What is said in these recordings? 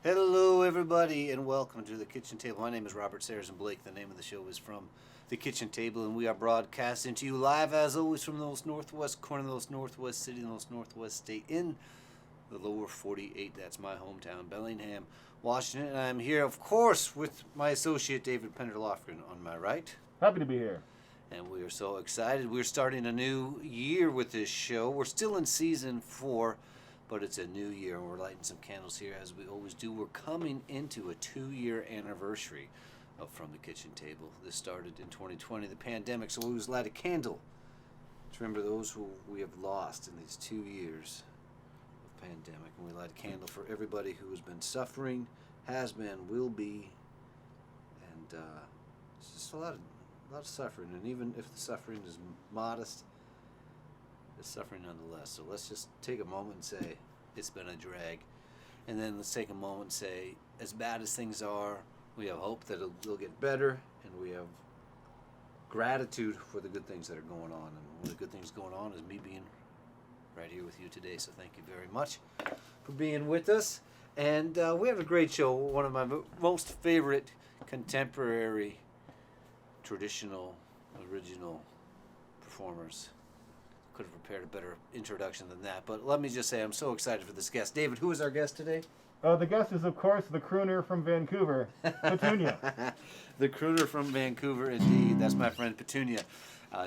Hello, everybody, and welcome to the Kitchen Table. My name is Robert Sarazin Blake. The name of the show is From the Kitchen Table, and we are broadcasting to you live, as always, from the most northwest corner of the most northwest city, the most northwest state in the lower 48. That's my hometown, Bellingham, Washington. And I'm here, of course, with my associate, David Penderlofgren, on my right. Happy to be here. And we are so excited. We're starting a new year with this show. We're still in season 4. But it's a new year, and we're lighting some candles here as we always do. We're coming into a 2-year anniversary of From the Kitchen Table. This started in 2020, the pandemic, so we always light a candle to remember those who we have lost in these 2 years of pandemic. And we light a candle for everybody who has been suffering, has been, will be, and it's just a lot of suffering. And even if the suffering is modest, it's suffering nonetheless. So let's just take a moment and say it's been a drag, and then let's take a moment and say, as bad as things are, we have hope that it'll get better, and we have gratitude for the good things that are going on. And one of the good things going on is me being right here with you today. So thank you very much for being with us. And we have a great show. One of my most favorite contemporary, traditional, original performers. Could have prepared a better introduction than that, but let me just say I'm so excited for this guest. David, who is our guest today? The guest is, of course, the crooner from Vancouver, Petunia. The crooner from Vancouver, indeed. That's my friend Petunia.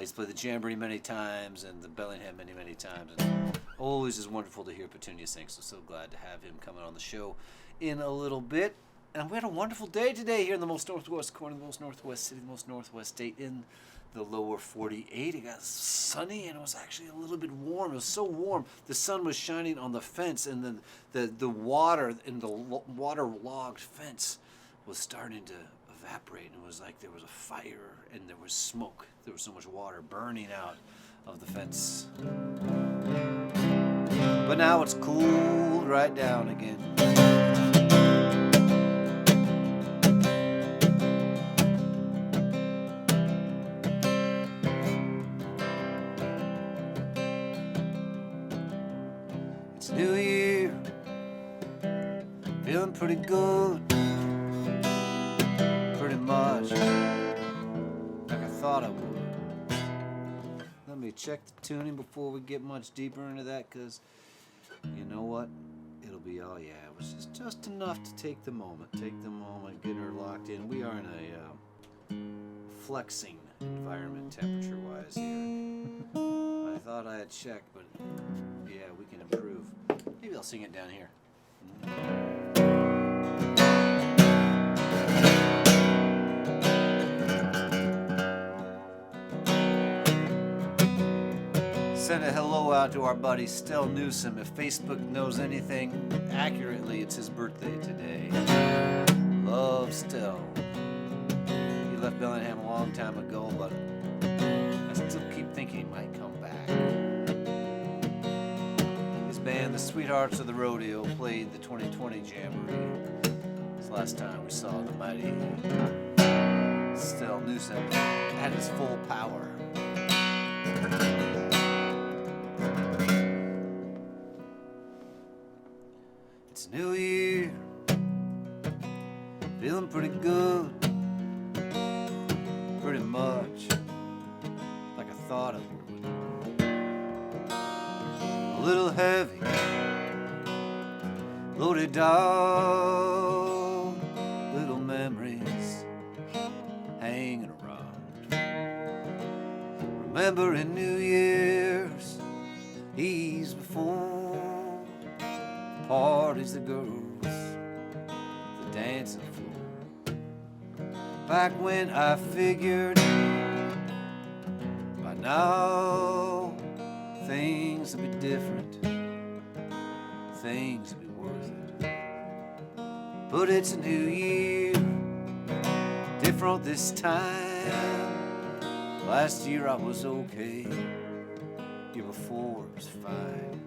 He's played the Jamboree many times and the Bellingham many, many times. And always is wonderful to hear Petunia sing, so glad to have him coming on the show in a little bit. And we had a wonderful day today here in the most northwest corner, the most northwest city, the most northwest state in the lower 48. It got sunny and it was actually a little bit warm. It was so warm. The sun was shining on the fence, and then the water in the water-logged fence was starting to evaporate. And it was like there was a fire and there was smoke. There was so much water burning out of the fence. But now it's cooled right down again. New year, feeling pretty good, pretty much like I thought I would. Let me check the tuning before we get much deeper into that, because you know what? It'll be, oh yeah, it was just enough to take the moment, get her locked in. We are in a flexing environment temperature-wise here. I thought I had checked, but yeah, we can improve. Maybe I'll sing it down here. Send a hello out to our buddy Stell Newsom. If Facebook knows anything accurately, it's his birthday today. Love Stell. He left Bellingham a long time ago, but I still keep thinking he might come back. His band, the Sweethearts of the Rodeo, played the 2020 Jamboree. This last time we saw the mighty Stell Newsom at his full power. It's New Year, feeling pretty good, pretty much like I thought I would. A little heavy, loaded down, little memories hanging around. Remembering New Year's Eve's before, parties, the girls, the dancing floor. Back when I figured by now things would be different, things would be worth it. But it's a new year, different this time. Last year I was okay, year before it was fine.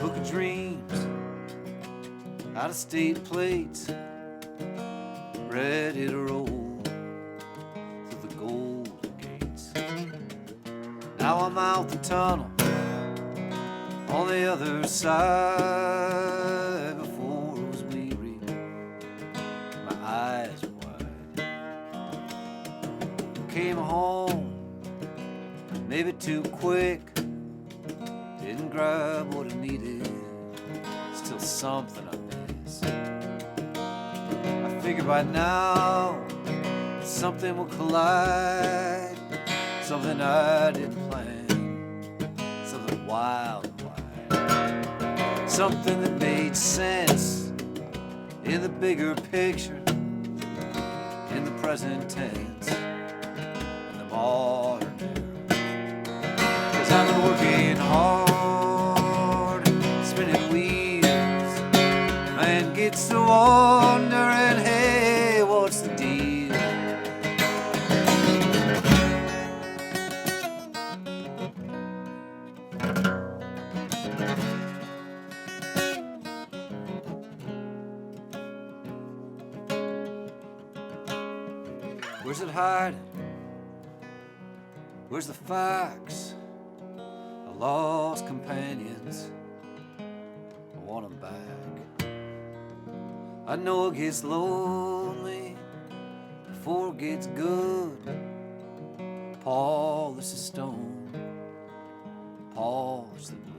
Book of dreams out of state plates, ready to roll through the Golden Gates. Now I'm out the tunnel on the other side. Before I was weary, my eyes were wide. Came home maybe too quick, didn't grab what I needed, still something I miss. I figure by now something will collide, something I didn't plan, something wild and wide, something that made sense in the bigger picture, in the present tense, and the modern era. 'Cause I've been working hard, spinning wheels. Man gets to wondering, hey, what's the deal? Where's it hiding? Where's the facts? I lost companions, I want them back. I know it gets lonely before it gets good. Polish the stone, polish the wood.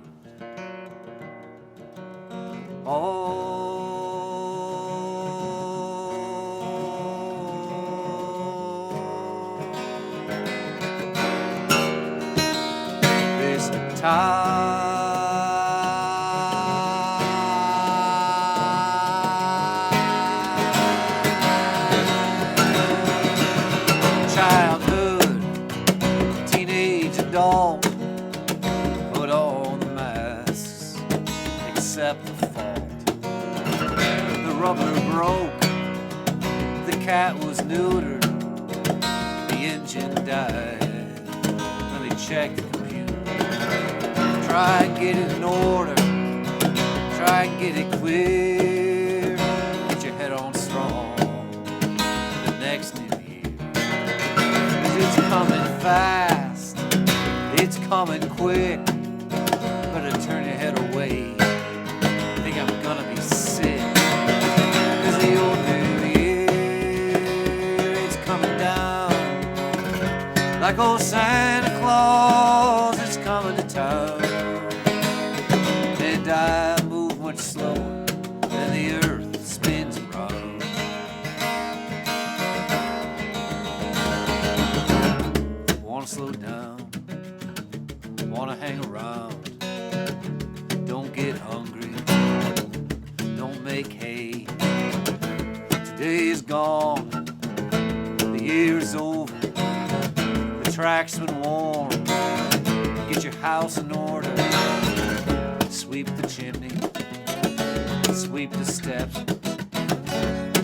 This childhood, teenage adult, put on the masks, accept the fault. The rubber broke, the cat was neutered, the engine died. Let me check the computer, try and get it in order, try and get it clear, get your head on strong for the next new year. 'Cause it's coming fast, it's coming quick, better turn your head away, think I'm gonna be sick. 'Cause the old new year, it's coming down, like old Santa Claus is coming to town. And I move much slower than the earth spins around. Wanna slow down, wanna hang around. Don't get hungry, don't make hay. Today is gone, the year is over, the track's been warm. Get your house in order, sweep the chimney, sweep the steps,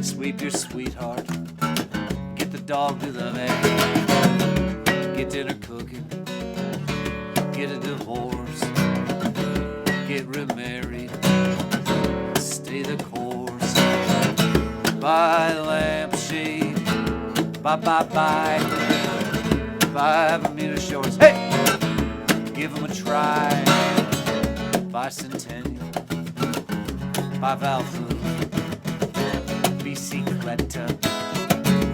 sweep your sweetheart, get the dog to the vet, get dinner cooking, get a divorce, get remarried, stay the course, buy the lampshade, bye, buy Bermuda shorts, hey, give them a try, buy Centennial, buy Valfood, bicicleta,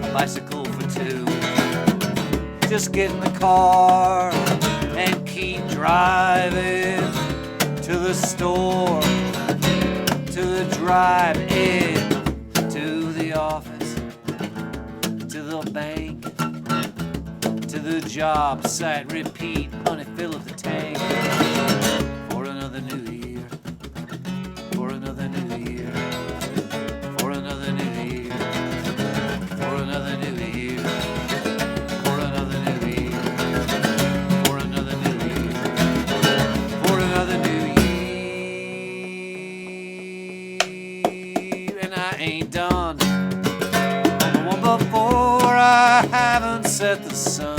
a bicycle for two. Just get in the car and keep driving to the store, to the drive-in, to the office, to the bank, to the job site, repeat, honey, fill up the tank. For another new year, for another new year, for another new year, for another new year, for another new year, for another new year, for another new year. And I ain't done on the one before, I haven't set the sun.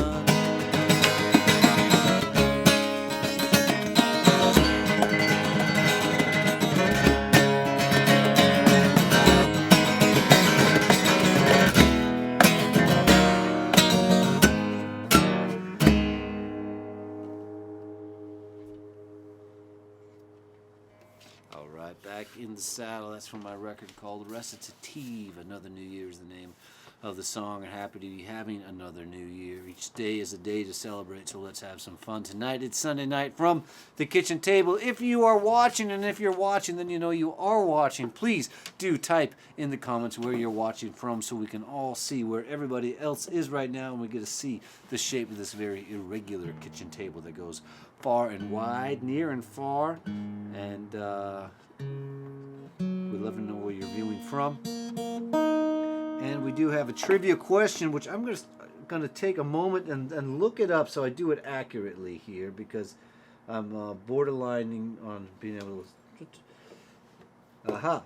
in the Saddle. That's from my record called Recitative. Another New Year is the name of the song. And happy to be having another new year. Each day is a day to celebrate, so let's have some fun tonight. It's Sunday night from the kitchen table. If you are watching, and if you're watching, then you know you are watching. Please do type in the comments where you're watching from so we can all see where everybody else is right now, and we get to see the shape of this very irregular kitchen table that goes far and wide, near and far. And we'd love to know where you're viewing from. And we do have a trivia question, which I'm going to take a moment and look it up so I do it accurately here, because I'm borderlining on being able to... Aha.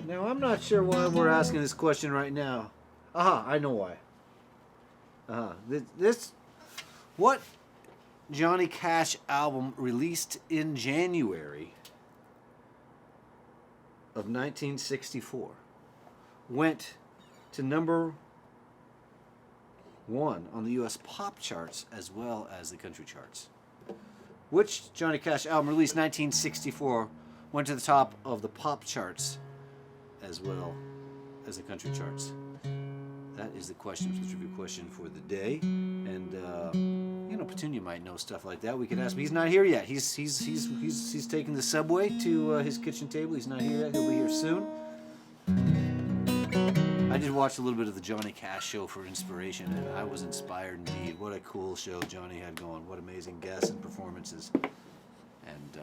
Now, I'm not sure why we're asking this question right now. Aha, I know why. What Johnny Cash album released in January of 1964 went to number 1 on the U.S. pop charts as well as the country charts? Which Johnny Cash album released in 1964 went to the top of the pop charts as well as the country charts? That is the question, the trivia question for the day. And Petunia might know stuff like that. We could ask, but he's not here yet. He's taking the subway to his kitchen table. He's not here yet. He'll be here soon. I did watch a little bit of the Johnny Cash show for inspiration, and I was inspired indeed. What a cool show Johnny had going. What amazing guests and performances. And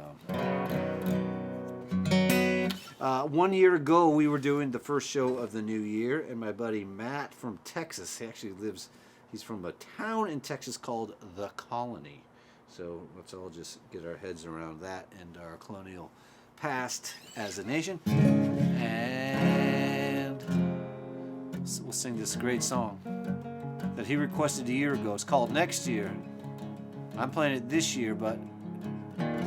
1 year ago, we were doing the first show of the new year, and my buddy Matt from Texas, he's from a town in Texas called The Colony. So let's all just get our heads around that and our colonial past as a nation. And we'll sing this great song that he requested a year ago. It's called Next Year. I'm playing it this year, but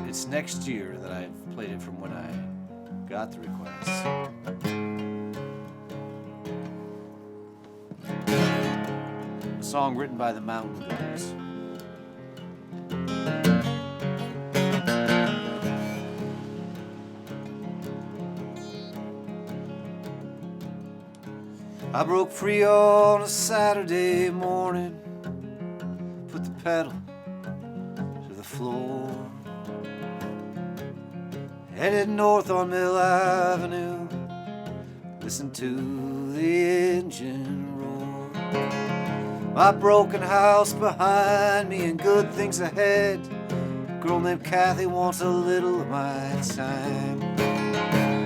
it's next year that I've played it from when I got the request. A song written by the Mountain Goats. I broke free on a Saturday morning, put the pedal to the floor, headed north on Mill Avenue, listen to the engine roar. My broken house behind me and good things ahead. A girl named Kathy wants a little of my time.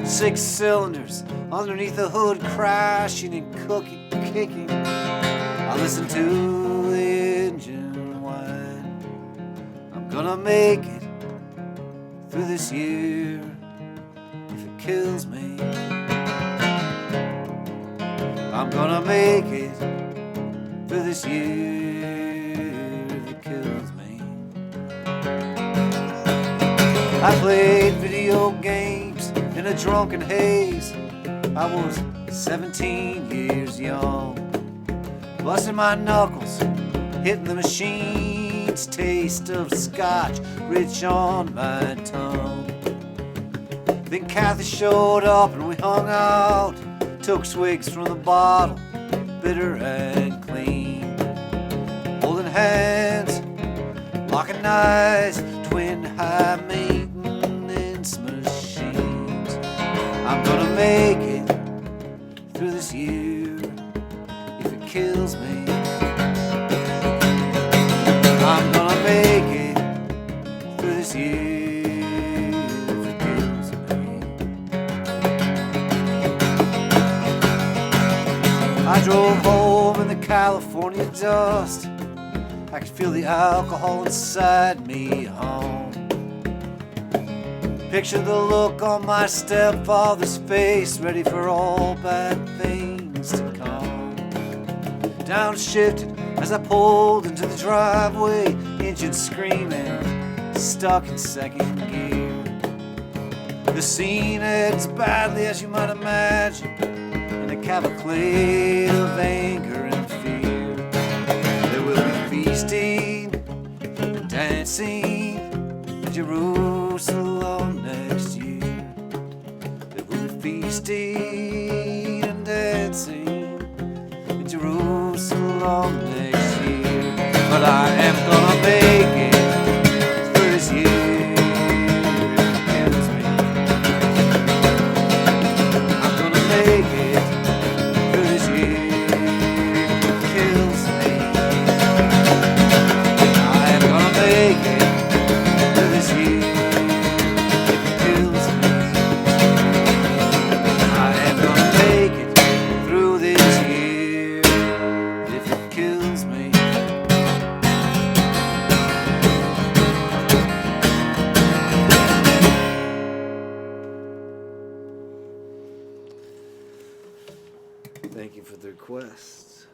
6 cylinders underneath the hood, crashing and kicking. I listen to the engine whine. I'm gonna make it through this year if it kills me. I'm gonna make it through this year if it kills me. I played video games in a drunken haze. I was 17 years young, busting my knuckles, hitting the machine's taste of scotch rich on my tongue. Then Kathy showed up and we hung out, took swigs from the bottle, bitter and clean, holding hands, locking eyes, twin high maintenance machines. I'm gonna make it through this year if it kills me. I'm gonna make it through this year if it kills me. I drove home in the California dust. I could feel the alcohol inside me hum. Picture the look on my stepfather's face, ready for all bad things to come. Downshifted as I pulled into the driveway, engine screaming, stuck in second gear. The scene ends badly, as you might imagine, in a cavalcade of anger and fear. There will be feasting dancing in Jerusalem next year. There will be feasting and dancing in Jerusalem next year. But I am gonna make it through this year if it kills me. I'm gonna make it through this year if it kills me. I am gonna make it through this year if it kills me. I am gonna make it through this year if it kills me. Thank you for the requests.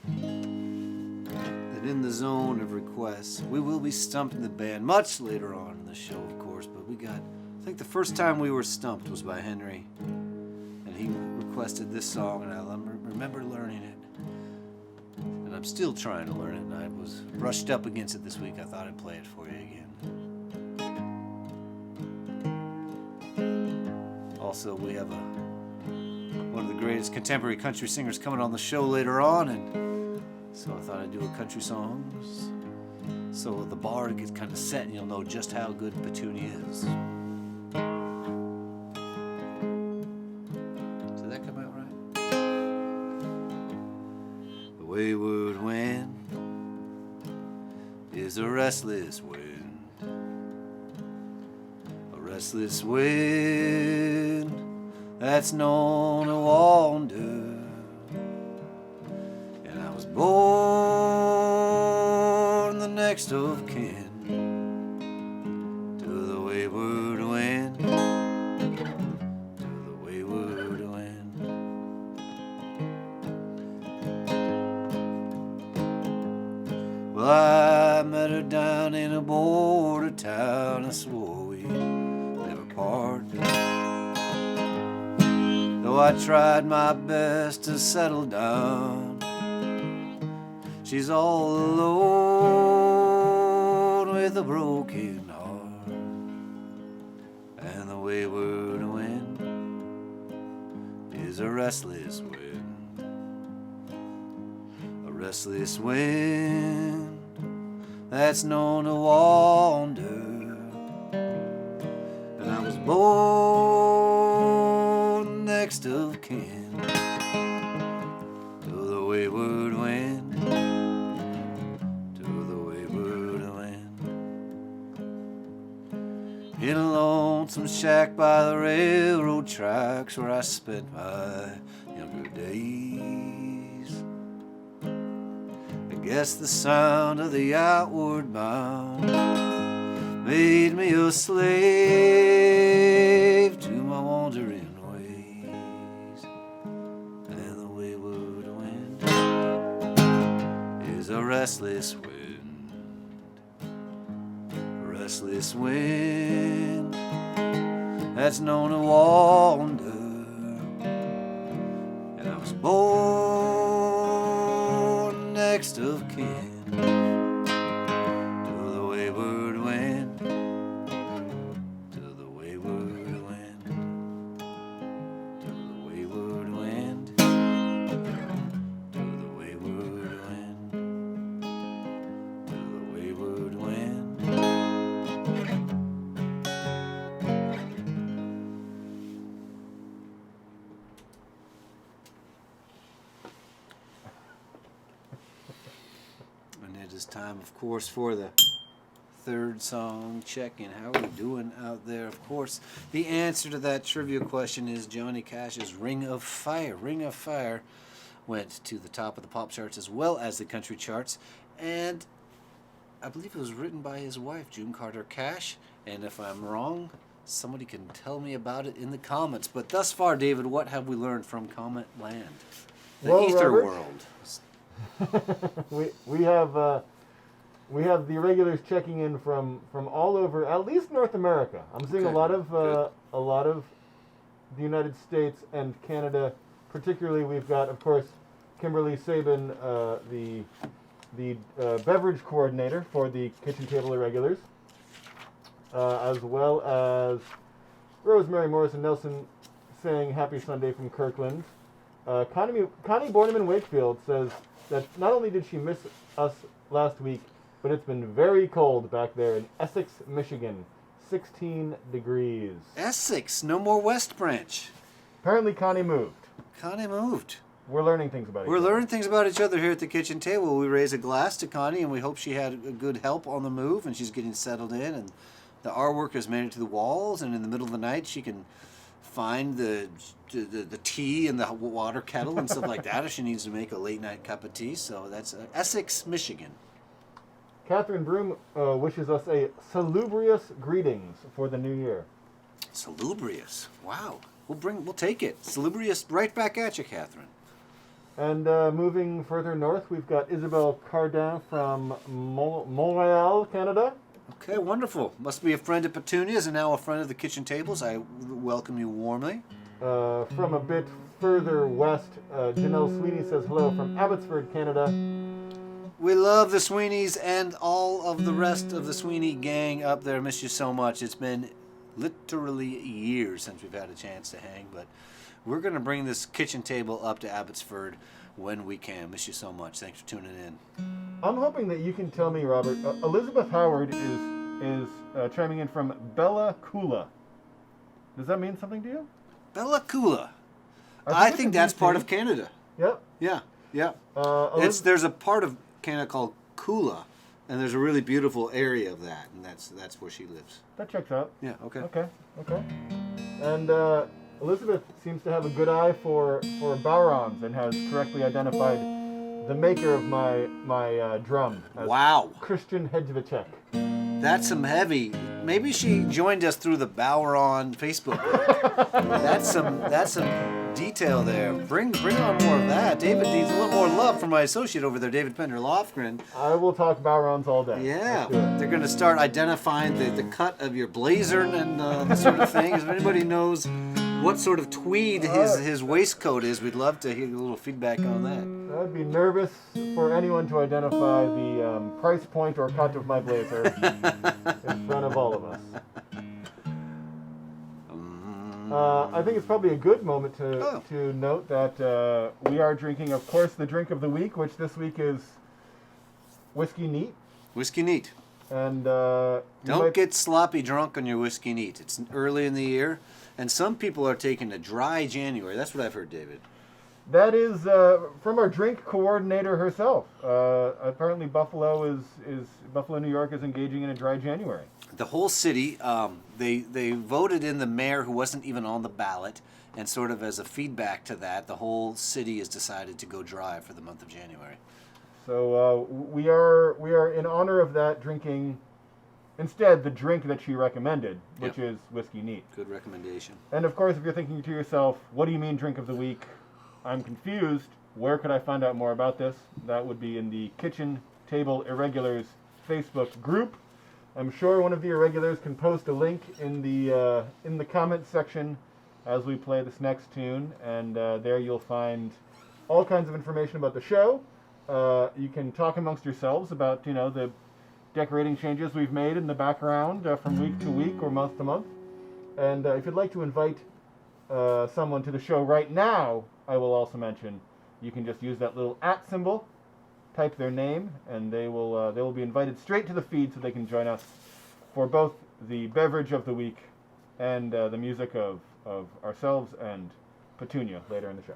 And in the zone of requests, we will be stumping the band much later on in the show, of course, but we got, I think the first time we were stumped was by Henry, and he requested this song, and I remember learning it, and I'm still trying to learn it, and I was brushed up against it this week. I thought I'd play it for you again. Also, we have one of the greatest contemporary country singers coming on the show later on, and so I thought I'd do a country song so the bar gets kind of set and you'll know just how good Petunia is. Did that come out right? The wayward wind is a restless wind, a restless wind that's known to wander. And I was born the next of kin to the wayward wind, to the wayward wind. Well, I met her down in a border town. I swore we'd never part. Though I tried my best to settle down, she's all alone with a broken heart. And the wayward wind is a restless wind, a restless wind that's known to wander. And I was born next of kin to the wayward wind, to the wayward wind. In a lonesome shack by the railroad tracks where I spent my younger days, I guess the sound of the outward bound made me a slave to my wandering ways. And the wayward wind is a restless wind, a restless wind that's known to wander. And I was born next of kin to the wayward wind, to the wayward wind, to the wayward wind, to the wayward wind, to the wayward wind. And it is time, of course, for the third song check-in. How are we doing out there? Of course, the answer to that trivia question is Johnny Cash's Ring of Fire. Ring of Fire went to the top of the pop charts as well as the country charts, and I believe it was written by his wife, June Carter Cash, and if I'm wrong, somebody can tell me about it in the comments. But thus far, David, what have we learned from Comet Land? The Well, Ether Robert, World. we have the irregulars checking in from all over, at least North America. I'm seeing Okay, a lot of good. the United States and Canada. Particularly, we've got, of course, Kimberly Sabin, the the beverage coordinator for the Kitchen Table Irregulars, as well as Rosemary Morrison Nelson saying Happy Sunday from Kirkland. Connie Borneman Wakefield says that not only did she miss us last week, but it's been very cold back there in Essex, Michigan. 16 degrees. Essex, no more West Branch. Apparently Connie moved. Connie moved. We're learning things about each other. We're learning things about each other here at the kitchen table. We raise a glass to Connie, and we hope she had a good help on the move, and she's getting settled in, and the artwork has made it to the walls, and in the middle of the night she can find the tea in the water kettle and stuff like that if she needs to make a late night cup of tea. So that's Essex, Michigan. Catherine Broom wishes us a salubrious greetings for the new year. Salubrious. Wow. We'll take it. Salubrious right back at you, Catherine. And moving further north, we've got Isabel Cardin from Montreal, Canada. Okay, wonderful. Must be a friend of Petunia's and now a friend of the kitchen tables. I welcome you warmly. From a bit further west, Janelle Sweeney says hello from Abbotsford, Canada. We love the Sweeneys and all of the rest of the Sweeney gang up there. Miss you so much. It's been literally years since we've had a chance to hang, but we're going to bring this kitchen table up to Abbotsford when we can. Miss you so much. Thanks for tuning in. I'm hoping that you can tell me, Robert. Elizabeth Howard is chiming in from Bella Coola. Does that mean something to you? Bella Coola. I think that's part of Canada. Yep. Yeah. There's a part of Canada called Kula, and there's a really beautiful area of that, and that's where she lives. That checks out. Yeah. Okay. Okay. And Elizabeth seems to have a good eye for Bowrons and has correctly identified the maker of my drum. As Wow. Christian Hedvicek. That's some heavy. Maybe she joined us through the Boweron Facebook group. That's some detail there. Bring on more of that. David needs a little more love from my associate over there, David Pender Lofgren. I will talk Bowrons all day. Yeah, they're going to start identifying the cut of your blazer and that sort of thing. If anybody knows what sort of tweed his waistcoat is, we'd love to hear a little feedback on that. I'd be nervous for anyone to identify the price point or cut of my blazer in front of all of us. I think it's probably a good moment to note that we are drinking, of course, the drink of the week, which this week is Whiskey Neat. Whiskey Neat. And don't get sloppy drunk on your Whiskey Neat. It's early in the year, and some people are taking a dry January. That's what I've heard, David. That is from our drink coordinator herself. Apparently, Buffalo, New York, is engaging in a dry January. The whole city, they voted in the mayor who wasn't even on the ballot, and sort of as a feedback to that, the whole city has decided to go dry for the month of January. So we are in honor of that drinking instead the drink that she recommended, which is Whiskey Neat. Good recommendation. And of course, if you're thinking to yourself, what do you mean drink of the week? I'm confused. Where could I find out more about this? That would be in the Kitchen Table Irregulars Facebook group. I'm sure one of the irregulars can post a link in the comments section as we play this next tune, and there you'll find all kinds of information about the show. You can talk amongst yourselves about the decorating changes we've made in the background from week to week or month to month. And if you'd like to invite someone to the show right now, I will also mention you can just use that little @ symbol, type their name, and they will be invited straight to the feed so they can join us for both the beverage of the week and the music of ourselves and Petunia later in the show.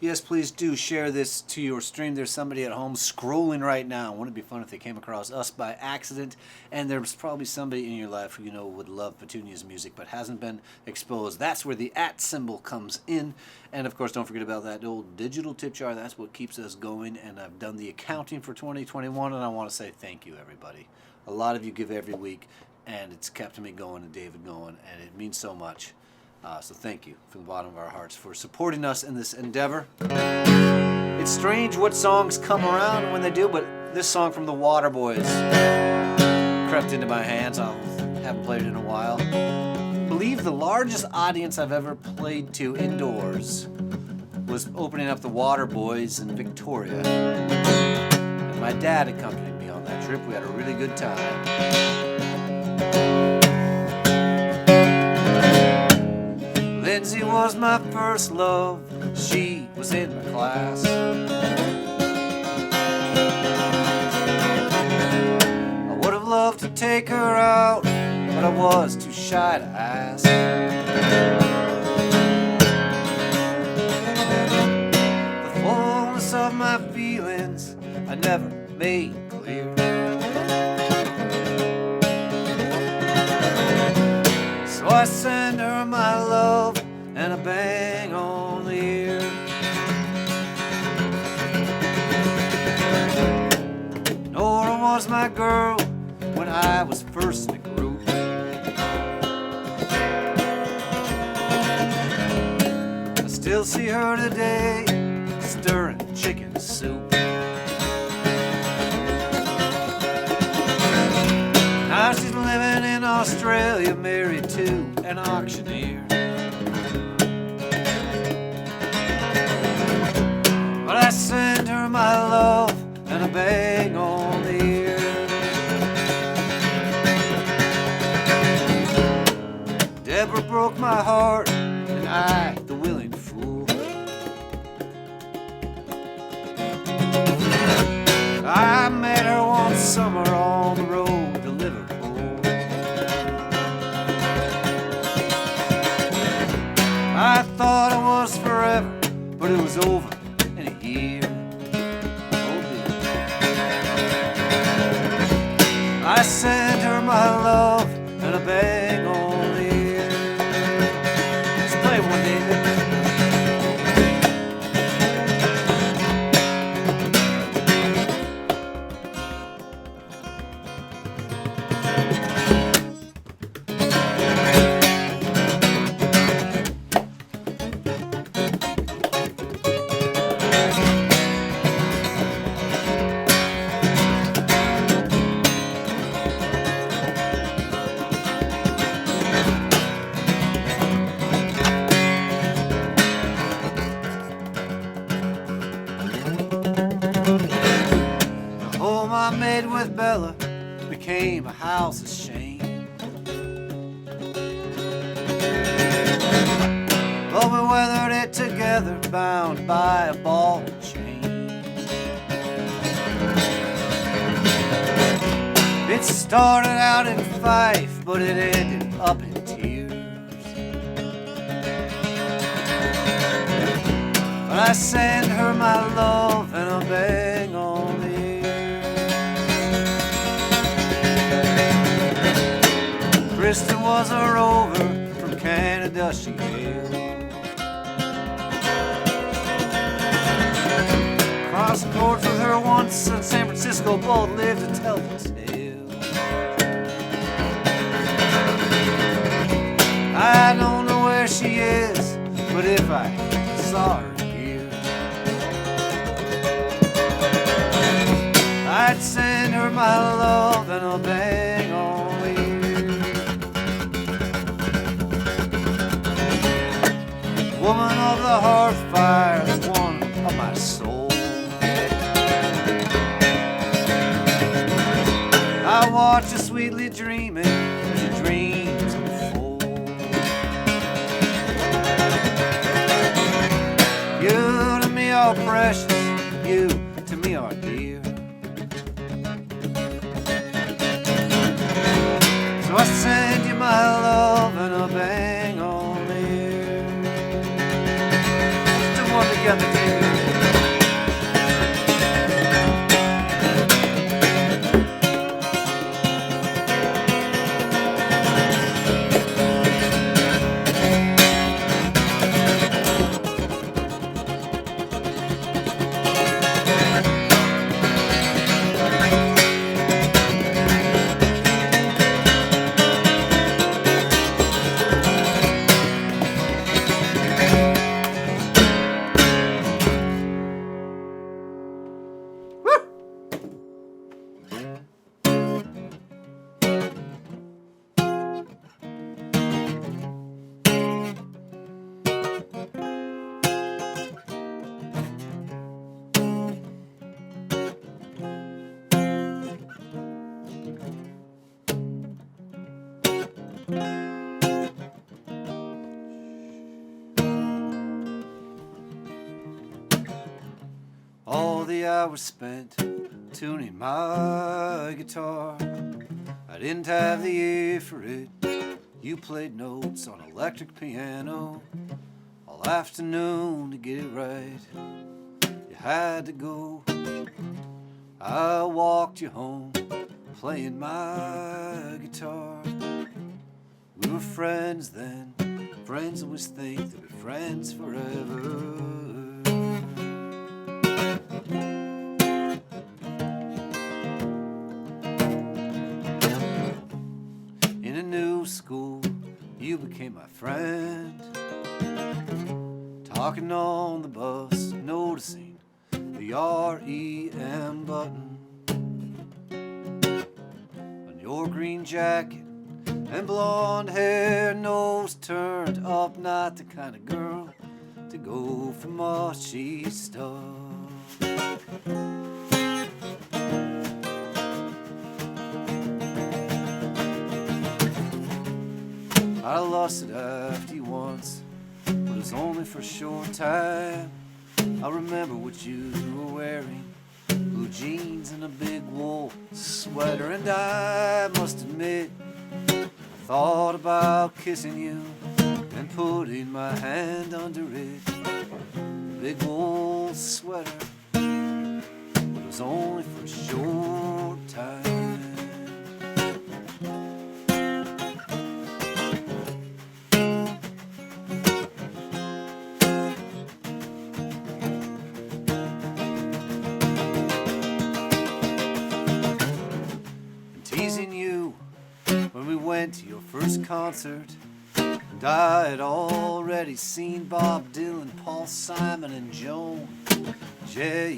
Yes, please do share this to your stream. There's somebody at home scrolling right now. Wouldn't it be fun if they came across us by accident? And there's probably somebody in your life who would love Petunia's music but hasn't been exposed. That's where the @ symbol comes in. And of course, don't forget about that old digital tip jar. That's what keeps us going. And I've done the accounting for 2021, and I want to say thank you, everybody. A lot of you give every week, and it's kept me going and David going, and it means so much. So thank you from the bottom of our hearts for supporting us in this endeavor. It's strange what songs come around when they do, but this song from the Waterboys crept into my hands. I haven't played it in a while. I believe the largest audience I've ever played to indoors was opening up the Waterboys in Victoria. And My dad accompanied me on that trip. We had a really good time. Lindsay was my first love. She was in my class. I would have loved to take her out, but I was too shy to ask. The fullness of my feelings I never made clear. So I send her my love and a bang on the ear. Nora was my girl when I was first in the group. I still see her today, stirring chicken soup. Now she's living in Australia, married to an auctioneer. But I send her my love and a bang on the ear. Deborah broke my heart, and I, the willing fool. I met her one summer on the road to Liverpool. I thought it was forever, but it was over in a year. Oh dear. I sent her my love and a bang on the ear. Let's play one day. The home I made with Bella became a house of shame. But we weathered it together, bound by a ball and chain. It started out in Fife, but it ended up in tears. But I send her my love and a bang on the ear. Kristen was a rover, from Canada she hailed. Crossed courts with her once in San Francisco, both lived to tell the tale. I don't know where she is, but if I saw her here, I'd send her my love and a bang on the ear. Woman of the hearth fire is one of my soul. I watch her sweetly dreaming as her dreams unfold. You to me are precious, you to me are dear. So I send you my love and a bang on the ear. Let's do one together, dear. All the hours spent tuning my guitar, I didn't have the ear for it. You played notes on electric piano all afternoon to get it right. You had to go. I walked you home playing my guitar. We were friends then. Friends always think they'll be friends forever. In a new school, you became my friend. Talking on the bus, noticing the REM button on your green jacket and blonde hair, nose turned up. Not the kind of girl to go for mushy stuff. I lusted after you once, but it was only for a short time. I remember what you were wearing, blue jeans and a big wool sweater. And I must admit, I thought about kissing you and putting my hand under it. The big wool sweater, but it was only for a short time. Teasing you when we went to your first concert, and I had already seen Bob Dylan, Paul Simon, and Joan Jett.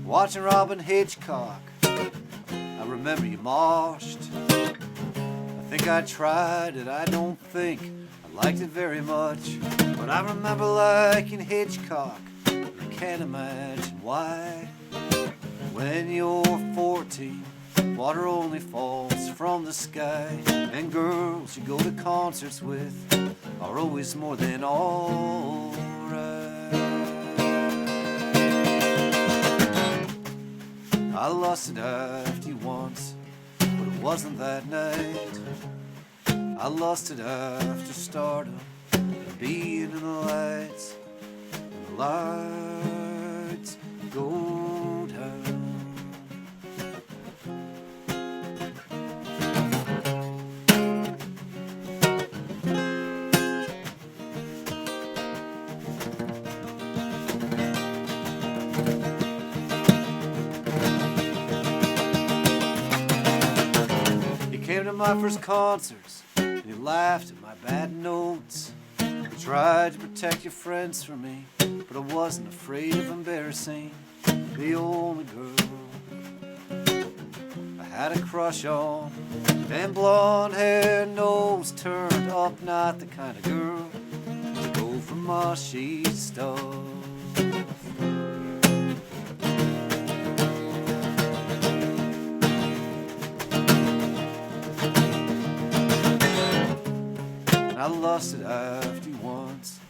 Watching Robin Hitchcock, I remember you moshed. I think I tried it, I don't think I liked it very much, but I remember liking Hitchcock. I can't imagine why. When you're 14, water only falls from the sky, and girls you go to concerts with are always more than all right. I lusted after you once, but it wasn't that night. I lusted after stardom and being in the lights, and the lights go down. You came to my first concerts, you laughed at my bad notes. You tried to protect your friends from me, but I wasn't afraid of embarrassing the only girl I had a crush on. And blonde hair, nose turned up, not the kind of girl to go for mushy stuff. I lusted after you once,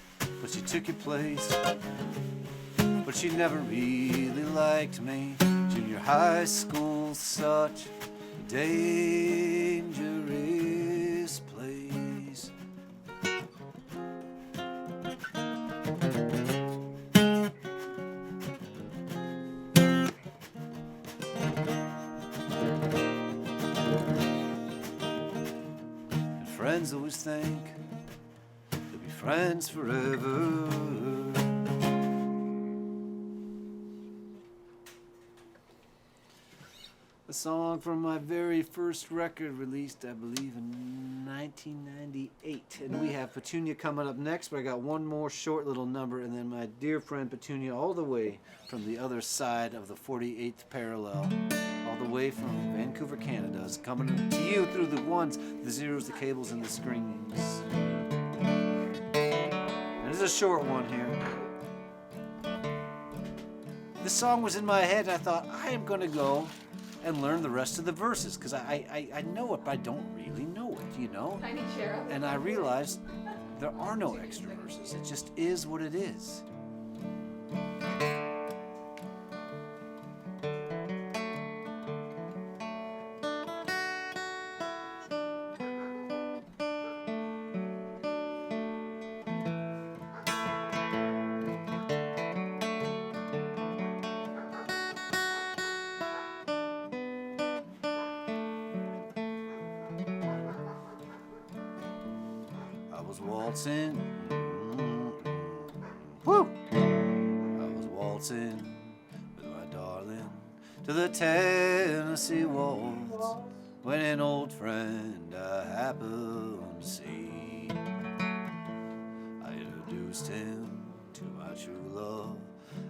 but she took your place. But she never really liked me. Junior high school, such a dangerous place. And friends always think friends forever. A song from my very first record, released I believe in 1998. And we have Petunia coming up next, but I got one more short little number, and then my dear friend Petunia, all the way from the other side of the 48th parallel, all the way from Vancouver, Canada, is coming to you through the ones, the zeros, the cables, and the strings. This is a short one here. this song was in my head, and I thought, I am going to go and learn the rest of the verses, because I know it, but I don't really know it, you know? Tiny cherub. And I realized there are no extra verses. It just is what it is. I was waltzing, woo! I was waltzing with my darling to the Tennessee waltz when an old friend I happened to see. I introduced him to my true love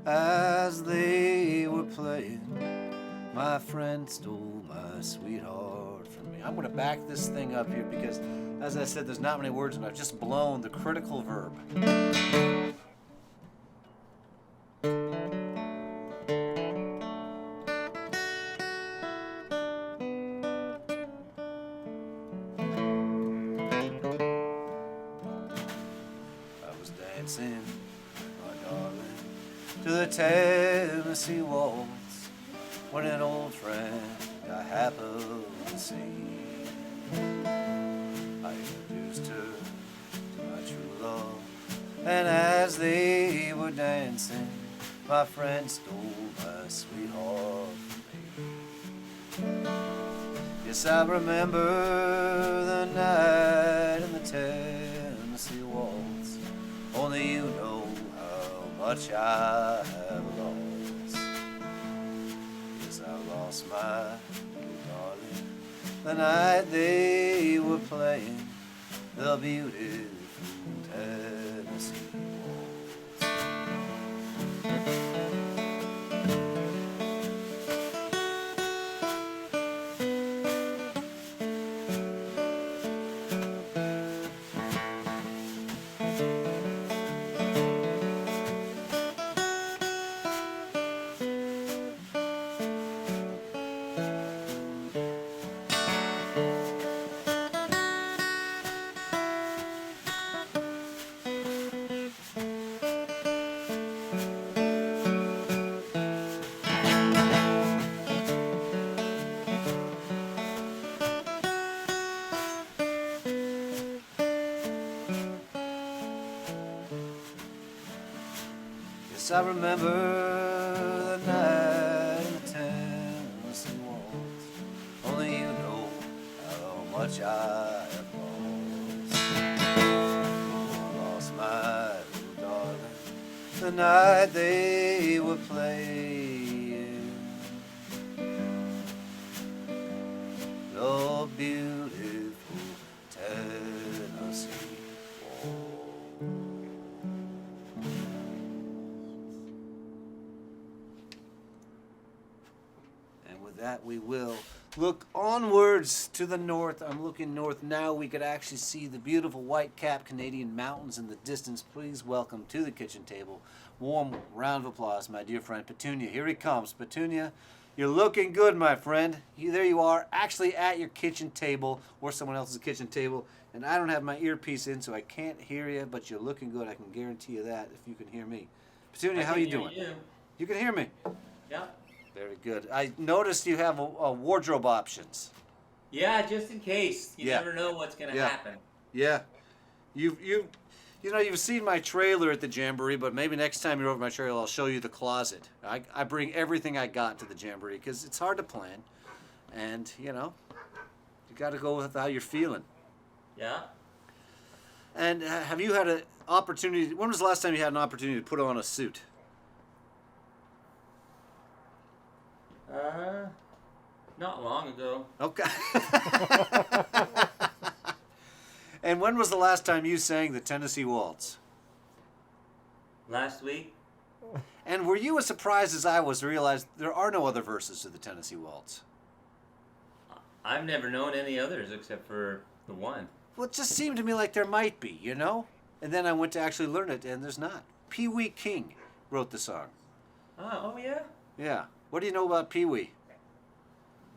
as they were playing. My friend stole my sweetheart from me. I'm going to back this thing up here because, as I said, there's not many words, and I've just blown the critical verb. I was dancing, my darling, to the Tennessee waltz when an old friend I happened to see. I introduced her to my true love, and as they were dancing, my friend stole my sweetheart from me. Yes, I remember the night in the Tennessee waltz. Only you know how much I have lost. Yes, I lost my little darling the night they were playing the beautiful Tennessee waltz. Yes, I remember the night in the Tennessee waltz. Only you know how much I have lost. I lost my little darling the night they were playing the beautiful Tennessee waltz. That we will look onwards to the north. I'm looking north now. We could actually see the beautiful white-capped Canadian mountains in the distance. Please welcome to the kitchen table. Warm round of applause, my dear friend Petunia. Here he comes. Petunia, you're looking good, my friend. There you are, actually at your kitchen table or someone else's kitchen table. And I don't have my earpiece in, so I can't hear you, but you're looking good. I can guarantee you that if you can hear me. Petunia, how are you doing? You can hear me? Yeah. Very good. I noticed you have a wardrobe options. Yeah, just in case. You Yeah. never know what's going to Yeah. happen. Yeah. You've seen my trailer at the Jamboree, but maybe next time you're over my trailer, I'll show you the closet. I bring everything I got to the Jamboree because it's hard to plan. And, you got to go with how you're feeling. Yeah. And have you had an opportunity, when was the last time you had an opportunity to put on a suit? Not long ago. Okay. And when was the last time you sang the Tennessee Waltz? Last week. And were you as surprised as I was to realize there are no other verses to the Tennessee Waltz? I've never known any others except for the one. Well, it just seemed to me like there might be, And then I went to actually learn it, and there's not. Pee Wee King wrote the song. Oh, yeah? Yeah. What do you know about Pee Wee?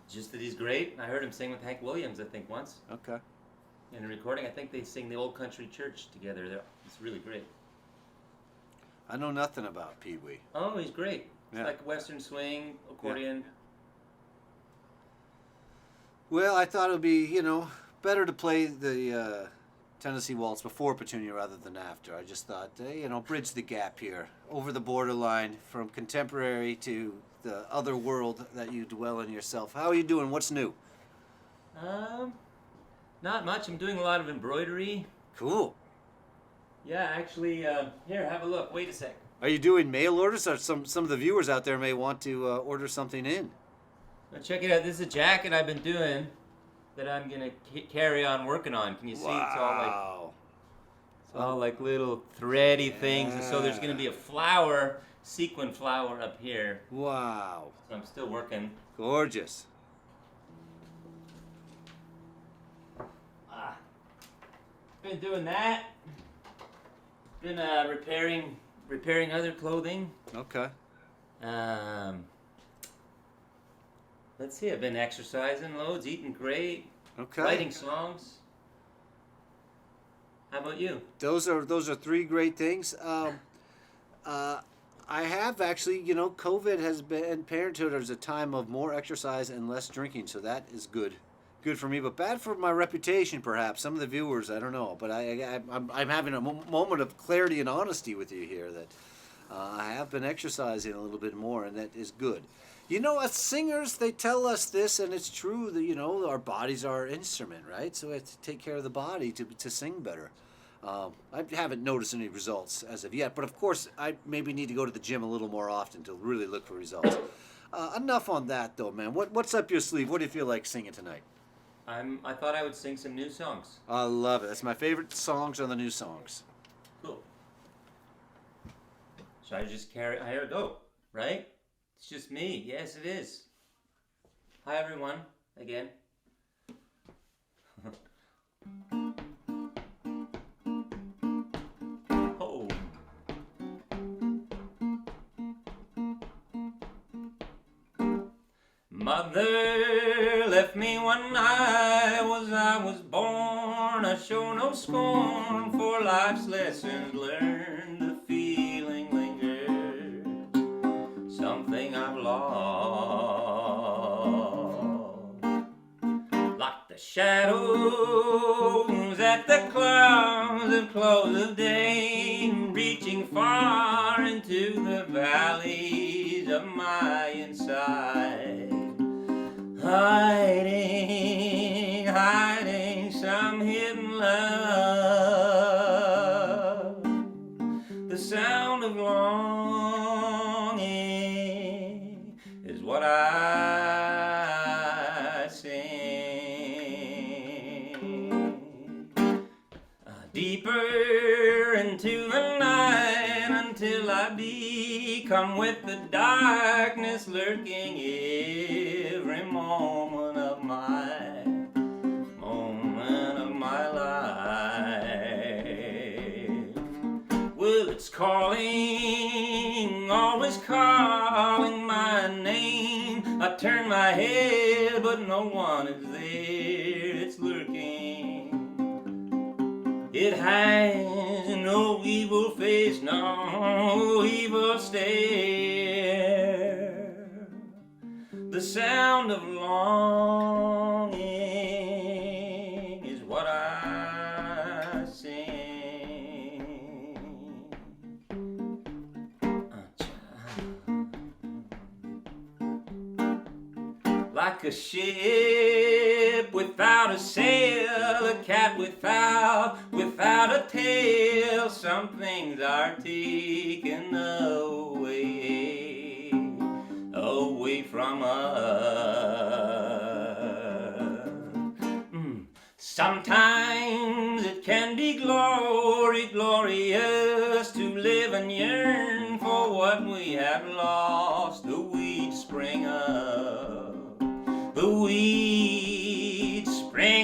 Just that he's great. I heard him sing with Hank Williams, I think, once. Okay. In a recording, I think they sing the Old Country Church together. It's really great. I know nothing about Pee Wee. Oh, he's great. It's Yeah. like Western swing, accordion. Well, I thought it would be, better to play the Tennessee Waltz before Petunia rather than after. I just thought, bridge the gap here, over the borderline from contemporary to the other world that you dwell in yourself. How are you doing? What's new? Not much. I'm doing a lot of embroidery. Cool. Yeah, actually, here, have a look. Wait a sec. Are you doing mail orders, or some of the viewers out there may want to order something in? Now check it out. This is a jacket I've been doing that I'm gonna carry on working on. Can you see? Wow. It's all like little thready things, and so there's gonna be a flower, sequin flower up here. Wow. So I'm still working. Gorgeous. Been doing that. Been repairing other clothing. Okay. Let's see. I've been exercising loads, eating great, Okay. writing songs. How about you? Those are three great things. I have actually, COVID has been, parenthood is a time of more exercise and less drinking, so that is good for me, but bad for my reputation, perhaps. Some of the viewers, I don't know, but I'm having a moment of clarity and honesty with you here that I have been exercising a little bit more, and that is good. As singers, they tell us this, and it's true that, our bodies are our instrument, right? So we have to take care of the body to sing better. I haven't noticed any results as of yet, but of course, I maybe need to go to the gym a little more often to really look for results. Enough on that, though, man. What's up your sleeve? What do you feel like singing tonight? I thought I would sing some new songs. I love it. That's my favorite songs are the new songs. Cool. Should I just carry? Here we go. Right? It's just me. Yes, it is. Hi, everyone. Again. Oh. Mother left me when I was born. I show no scorn for life's lessons learned. The feeling lingers, something I've lost. Like the shadows at the close of day, reaching far into the valleys of my inside. Hiding some hidden love. The sound of longing is what I sing. Deeper into the night until I become with the darkness lurking every moment of my life. Well, it's calling, always calling my name. I turn my head, but no one is there. It's lurking. It has no evil face, no evil stare. The sound of longing is what I sing. Like a ship without a sail, a cat without a tail, some things are taken away from us. Sometimes it can be glorious to live and yearn for what we have lost. The weeds spring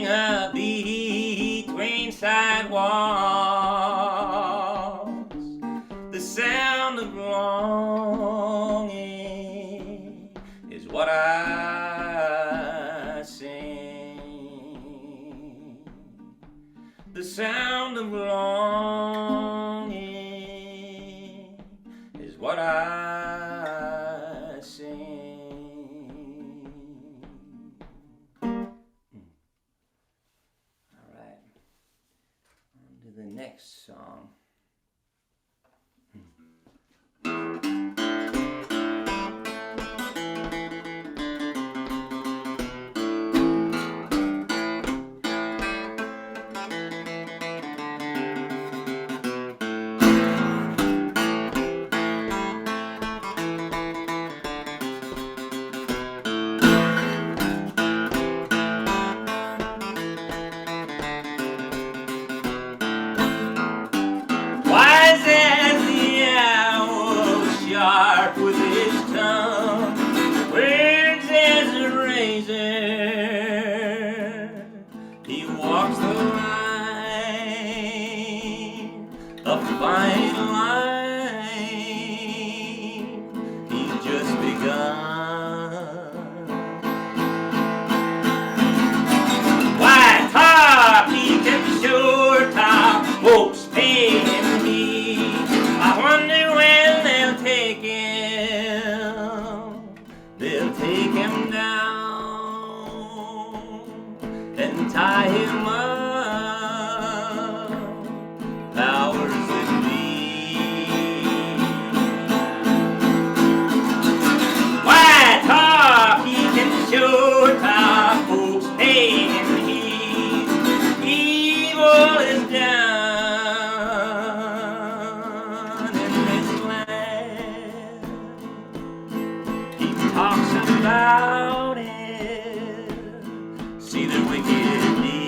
up, between sidewalks. The sound of longing what I sing. All right, on to the next song. Wise as the owl, sharp with his tongue, words as a razor. He walks the line, a fine line. He's just begun. White top, he kept short top, folks pay him. I wonder when they'll take him. They'll take him down and tie him up. Powers that be. White top, he can show top, folks pay him. Evil is down. Talks about it, see the wicked deeds.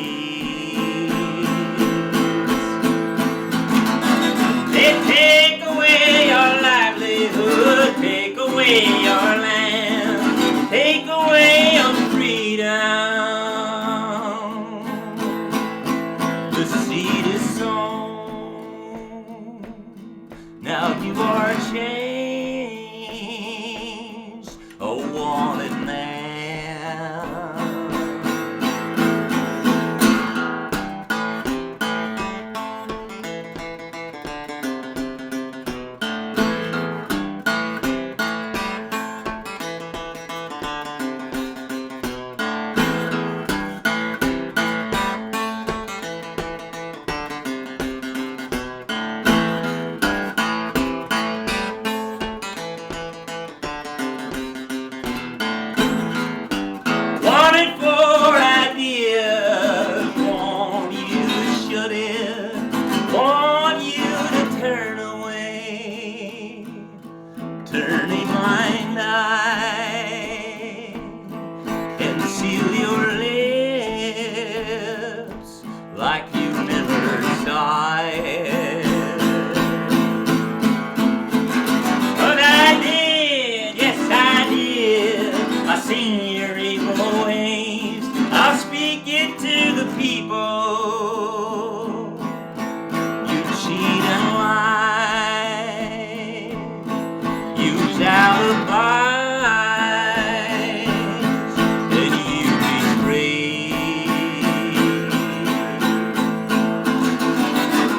They take away your livelihood, take away your land, take away your freedom. The seed is sown, now you are changed. A wanted man. Wanted for ideas, want you to shut in, want you to turn away, turn a blind eye, and seal your lips like you never saw it. But I did, yes I did, I seen your evil ways. I'll speak it to the people. You cheat and lie, use alibis, and you betray.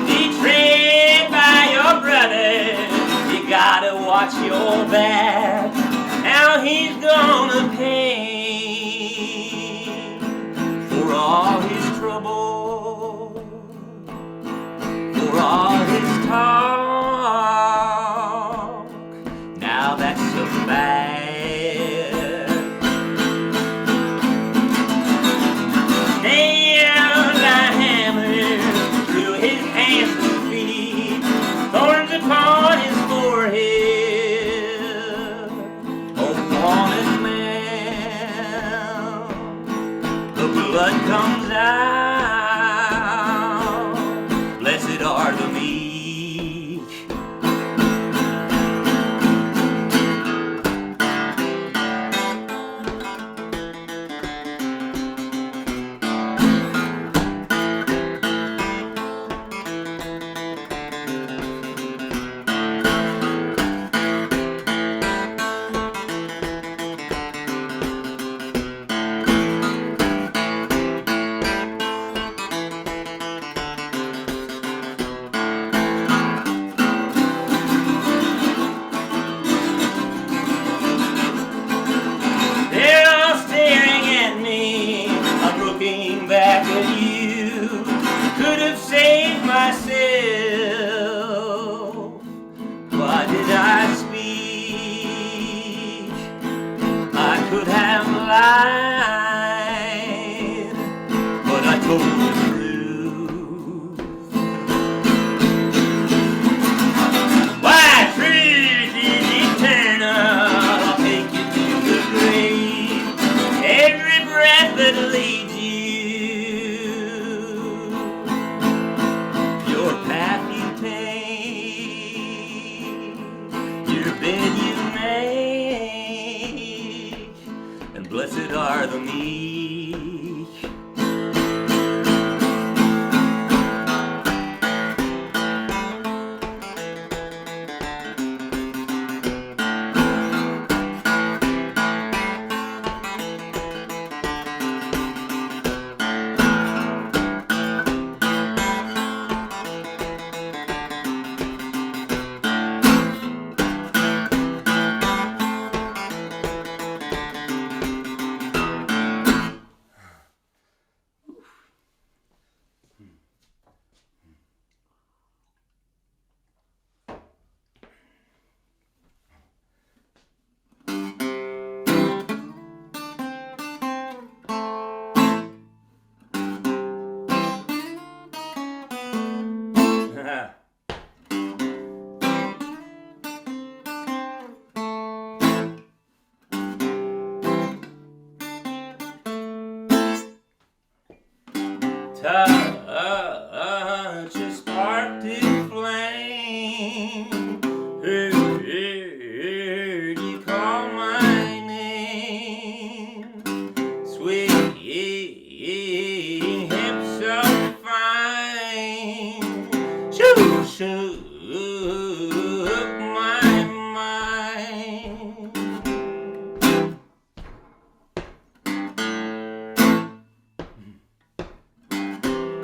Betrayed by your brother, you gotta watch your back. Now he's gonna pay for all his trouble, for all his talk. Now that's so bad. Nailed a hammer through his hands and feet, thorns upon his forehead. Wanted man, the blood comes out. Blessed are the meek. could have lied, but I told the truth. Why, truth is eternal, I'll take you to the grave, every breath that leads you, your path you take, your bed you make, and blessed are the meek. Touch a spark to flame. Heard you call my name. Swaying hips so fine. Shook my mind.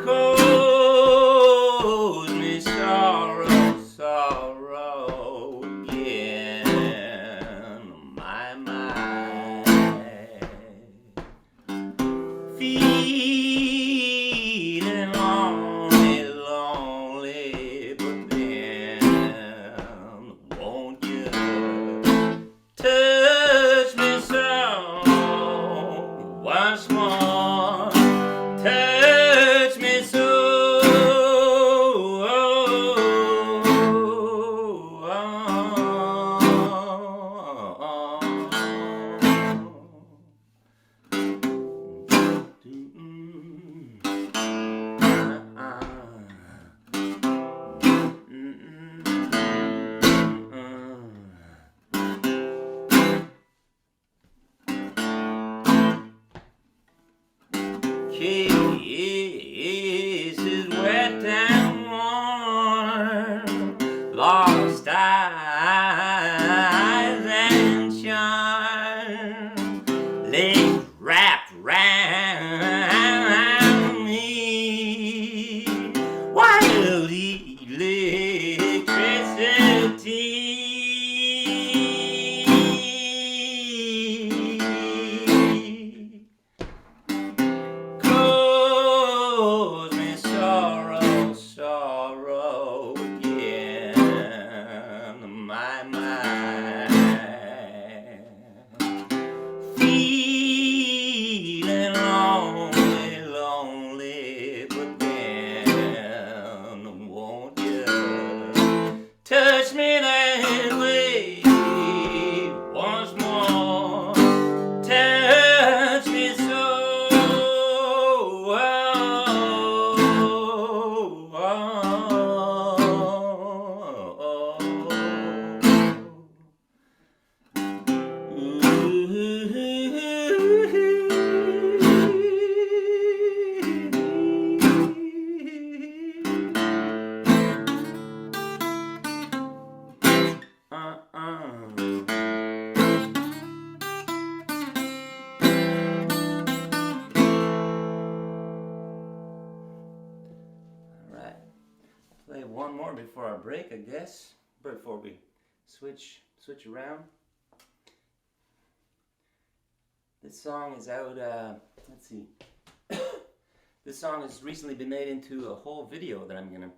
Cause me sorrow, sorrow again, my feeling lonely, lonely, but then won't you touch me so once more? Touch me so. Kisses wet and warm, lost eyes and charm, legs wrapped round me, wild electricity. Cause me sorrow, sorrow again, my feeling lonely, lonely, but then won't you touch me that way once more? Touch me so. Play one more before our break, I guess, before we switch around. This song is out, let's see. This song has recently been made into a whole video that I'm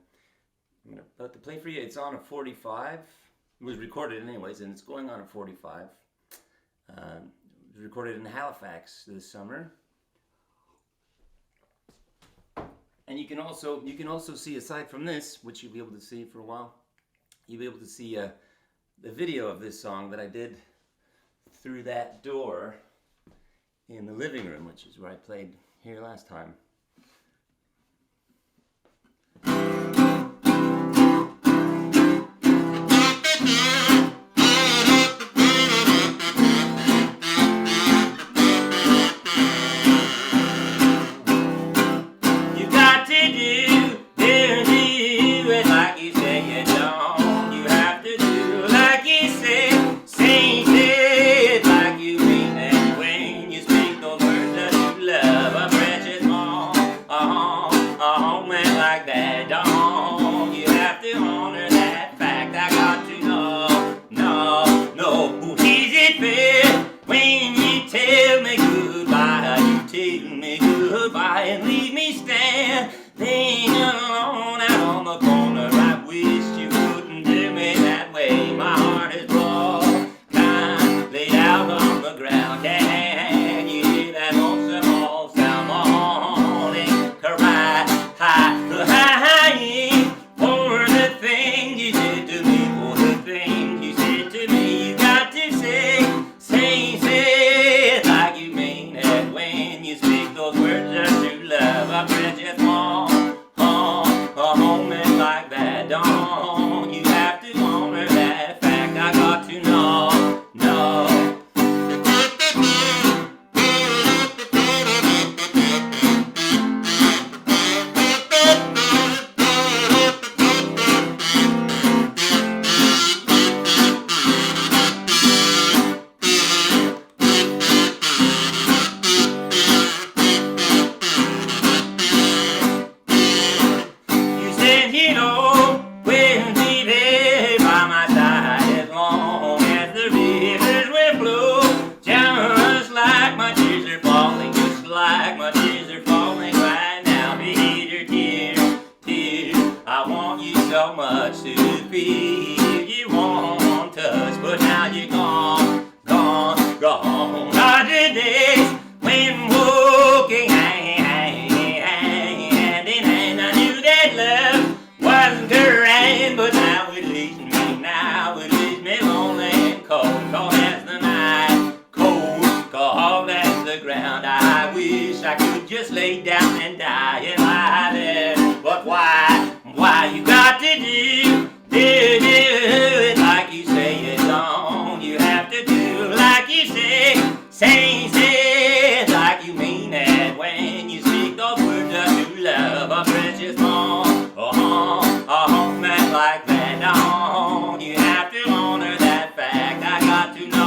about to play for you. It's on a 45. It was recorded anyways, and it's going on a 45. was recorded in Halifax this summer. And you can also see, aside from this, which you'll be able to see for a while, you'll be able to see the video of this song that I did through that door in the living room, which is where I played here last time. And leave me standing alone out on the corner. I wish you wouldn't do me that way. My heart is broken, laid out on the ground. Can you hear that lonesome old sound? Morning cry, high, for the things you said to me, for the things you said to me. You got to say it like you mean it when you speak those words. I precious moment like that. Don't you have to honor that fact? I got to know. So much to feel you want us, but now you're gone. Are the days when walking hand in hand, I knew that love wasn't grand, but now it leaves me lonely and cold as the night, cold as the ground. I wish I could just lay down and die and lie there, but why you got to do it like you say it, don't you have to do like you say it like you mean it when you speak those words of true love, a precious moment like that, don't you have to honor that fact? I got to know.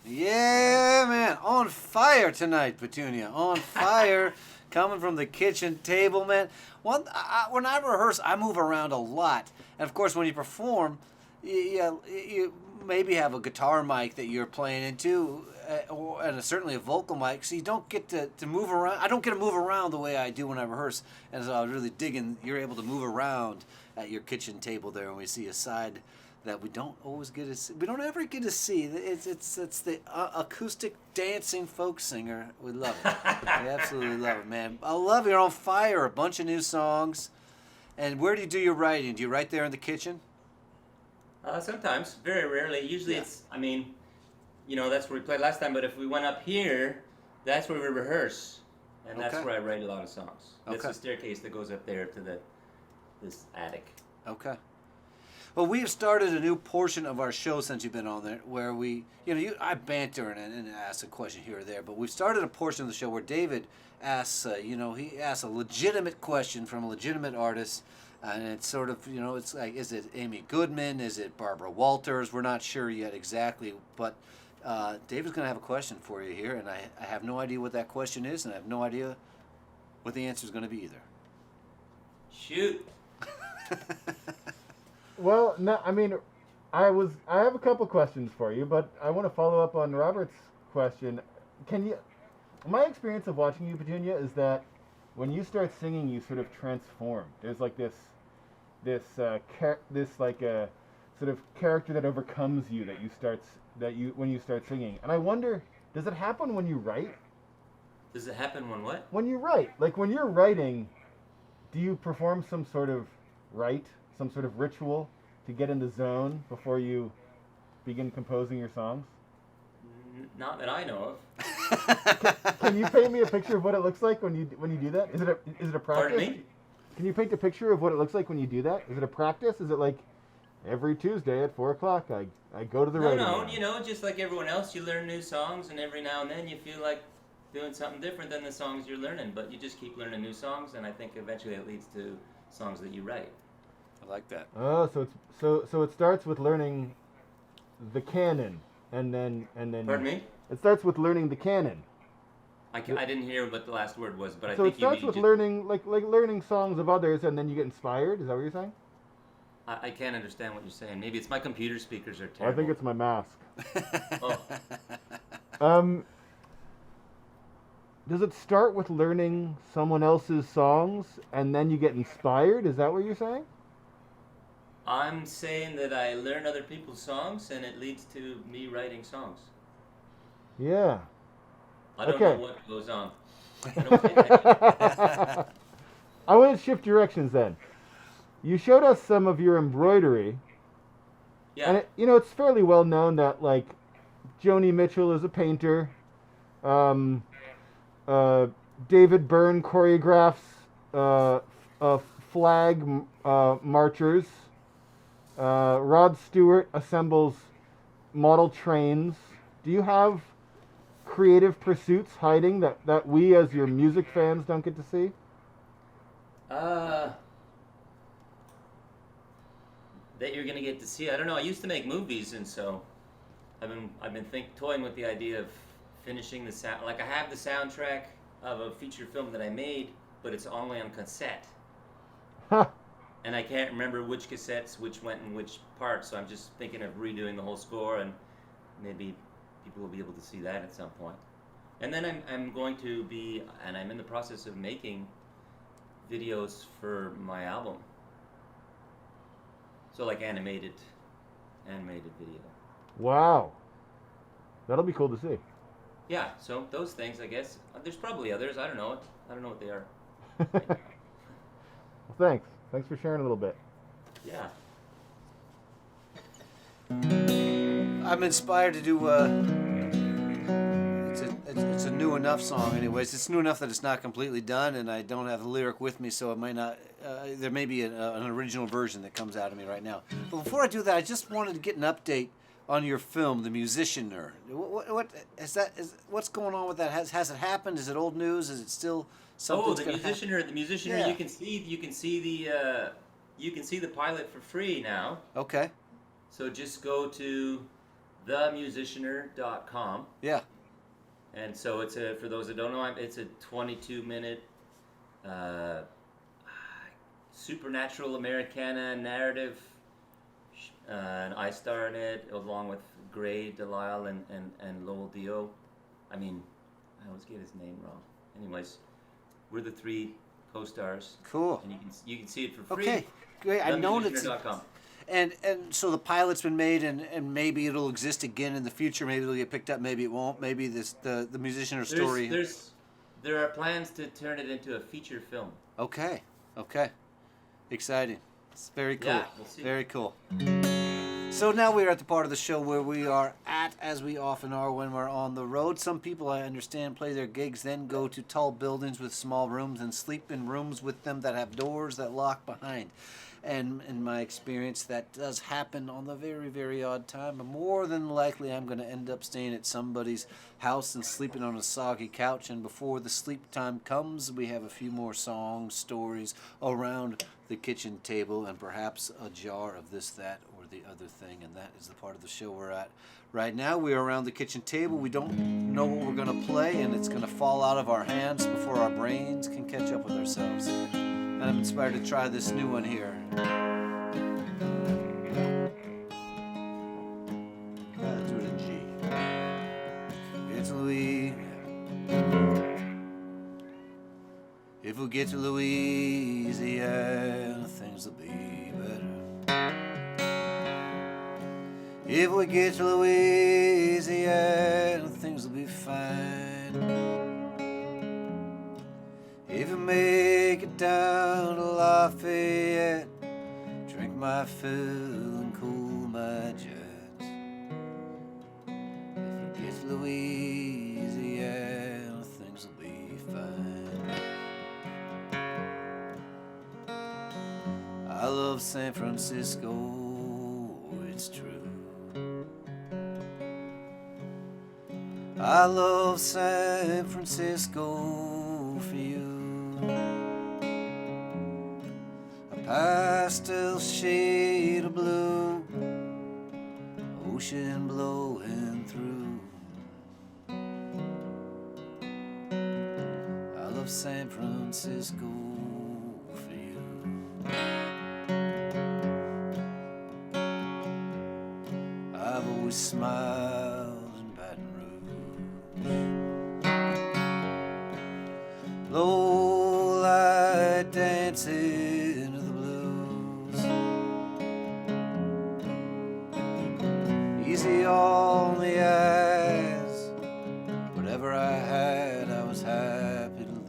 Yeah, man. On fire tonight, Petunia. On fire. Coming from the kitchen table, man. When I rehearse, I move around a lot. And, of course, when you perform, you maybe have a guitar mic that you're playing into, and certainly a vocal mic, so you don't get to move around. I don't get to move around the way I do when I rehearse. And so I was really digging you're able to move around at your kitchen table there, and we see a side that we don't always get to see. We don't ever get to see. It's the acoustic dancing folk singer. We love it. We absolutely love it, man. I love you're on fire. A bunch of new songs. And where do you do your writing? Do you write there in the kitchen? Sometimes, very rarely. Usually it's, that's where we played last time. But if we went up here, that's where we rehearse, and that's where I write a lot of songs. That's the staircase that goes up there to this attic. Okay. Well, we have started a new portion of our show since you've been on there, where I banter and ask a question here or there, but we've started a portion of the show where David asks, he asks a legitimate question from a legitimate artist, and it's sort of, it's like, is it Amy Goodman? Is it Barbara Walters? We're not sure yet exactly, but David's going to have a question for you here, and I have no idea what that question is, and I have no idea what the answer is going to be either. Shoot. Well, no, I have a couple questions for you, but I want to follow up on Robert's question. My experience of watching you, Petunia, is that when you start singing, you sort of transform. There's like this like a sort of character that overcomes you when you start singing. And I wonder, does it happen when you write? Does it happen when what? When you write, like when you're writing, do you perform some sort of ritual to get in the zone before you begin composing your songs? Not that I know of. Can you paint me a picture of what it looks like when you do that? Is it a practice? Pardon me? Can you paint a picture of what it looks like when you do that? Is it a practice? Is it like every Tuesday at 4:00 I go to the writing room? No, just like everyone else, you learn new songs, and every now and then you feel like doing something different than the songs you're learning, but you just keep learning new songs, and I think eventually it leads to songs that you write. I like that. Oh, so it starts with learning the canon, and then. Pardon me? It starts with learning the canon. I didn't hear what the last word was, but I So think it starts you with just, learning like learning songs of others, and then you get inspired. Is that what you're saying? I can't understand what you're saying. Maybe it's my computer speakers are terrible. I think it's my mask. Oh. Does it start with learning someone else's songs, and then you get inspired? Is that what you're saying? I'm saying that I learn other people's songs, and it leads to me writing songs. Yeah. I don't Okay. know what goes on. I don't pay attention. I want to shift directions then. You showed us some of your embroidery, Yeah. and it's fairly well known that like Joni Mitchell is a painter. David Byrne choreographs flag marchers. Rod Stewart assembles model trains. Do you have creative pursuits hiding that we as your music fans don't get to see? That you're gonna get to see. I don't know. I used to make movies, and so I've been toying with the idea of finishing the sound. Like I have the soundtrack of a feature film that I made, but it's only on cassette, Huh. and I can't remember which cassettes which went in which part. So I'm just thinking of redoing the whole score, and maybe people will be able to see that at some point. And then I'm going to be, and I'm in the process of making videos for my album. So like animated video. Wow. That'll be cool to see. Yeah, so those things, I guess. There's probably others. I don't know what they are. Well, thanks. Thanks for sharing a little bit. Yeah. I'm inspired to do it's a new enough song anyways. It's new enough that it's not completely done, and I don't have the lyric with me, so it might not there may be an original version that comes out of me right now. But before I do that, I just wanted to get an update on your film, The Musicianer. What is that? What's going on with that? Has it happened? Is it old news? Is it still something? Oh, the musicianer. The musicianer. Yeah. You can see the pilot for free now. Okay. So just go to themusicianer.com. Yeah. And so it's for those that don't know, it's a 22-minute supernatural Americana narrative. And I star in it along with Gray Delisle and Lowell Dio. I mean, I always get his name wrong. Anyways, we're the three co-stars. Cool. And you can see it for free. Okay. Great. I know it's. themusicianer.com. And so the pilot's been made, and maybe it'll exist again in the future. Maybe it'll get picked up. Maybe it won't. Maybe the musician or story. There are plans to turn it into a feature film. Okay. Exciting. It's very cool. Yeah, we'll see. Very cool. So now we're at the part of the show where we are at, as we often are when we're on the road. Some people, I understand, play their gigs, then go to tall buildings with small rooms and sleep in rooms with them that have doors that lock behind. And in my experience, that does happen on the very, very odd time. But more than likely, I'm going to end up staying at somebody's house and sleeping on a soggy couch. And before the sleep time comes, we have a few more songs, stories around the kitchen table, and perhaps a jar of this, that, or the other thing. And that is the part of the show we're at right now. We are around the kitchen table. We don't know what we're going to play, and it's going to fall out of our hands before our brains can catch up with ourselves. And I'm inspired to try this new one here. we get to Louisiana, things will be better. If we get to Louisiana, things will be fine. If we make it down to Lafayette, drink my fill and cool my jets. If we get to Louisiana, things will be fine. I love San Francisco, it's true. I love San Francisco for you. A pastel shade of blue, ocean blowing through. I love San Francisco for you. I've always smiled in Baton Rouge. Low light dancing to the blues. Easy on the eyes. Whatever I had, I was happy to lose.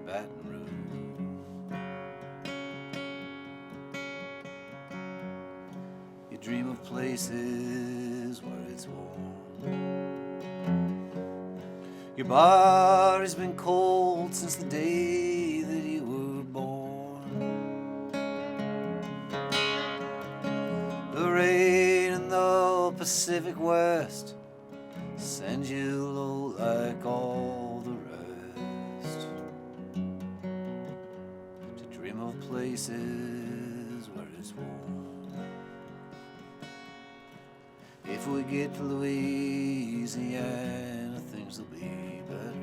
Baton Rouge. You dream of places where it's warm. Your body's been cold since the day that you were born. The rain in the Pacific West sends you low like all the rest. To dream of places where it's warm. If we get to Louisiana, things will be better.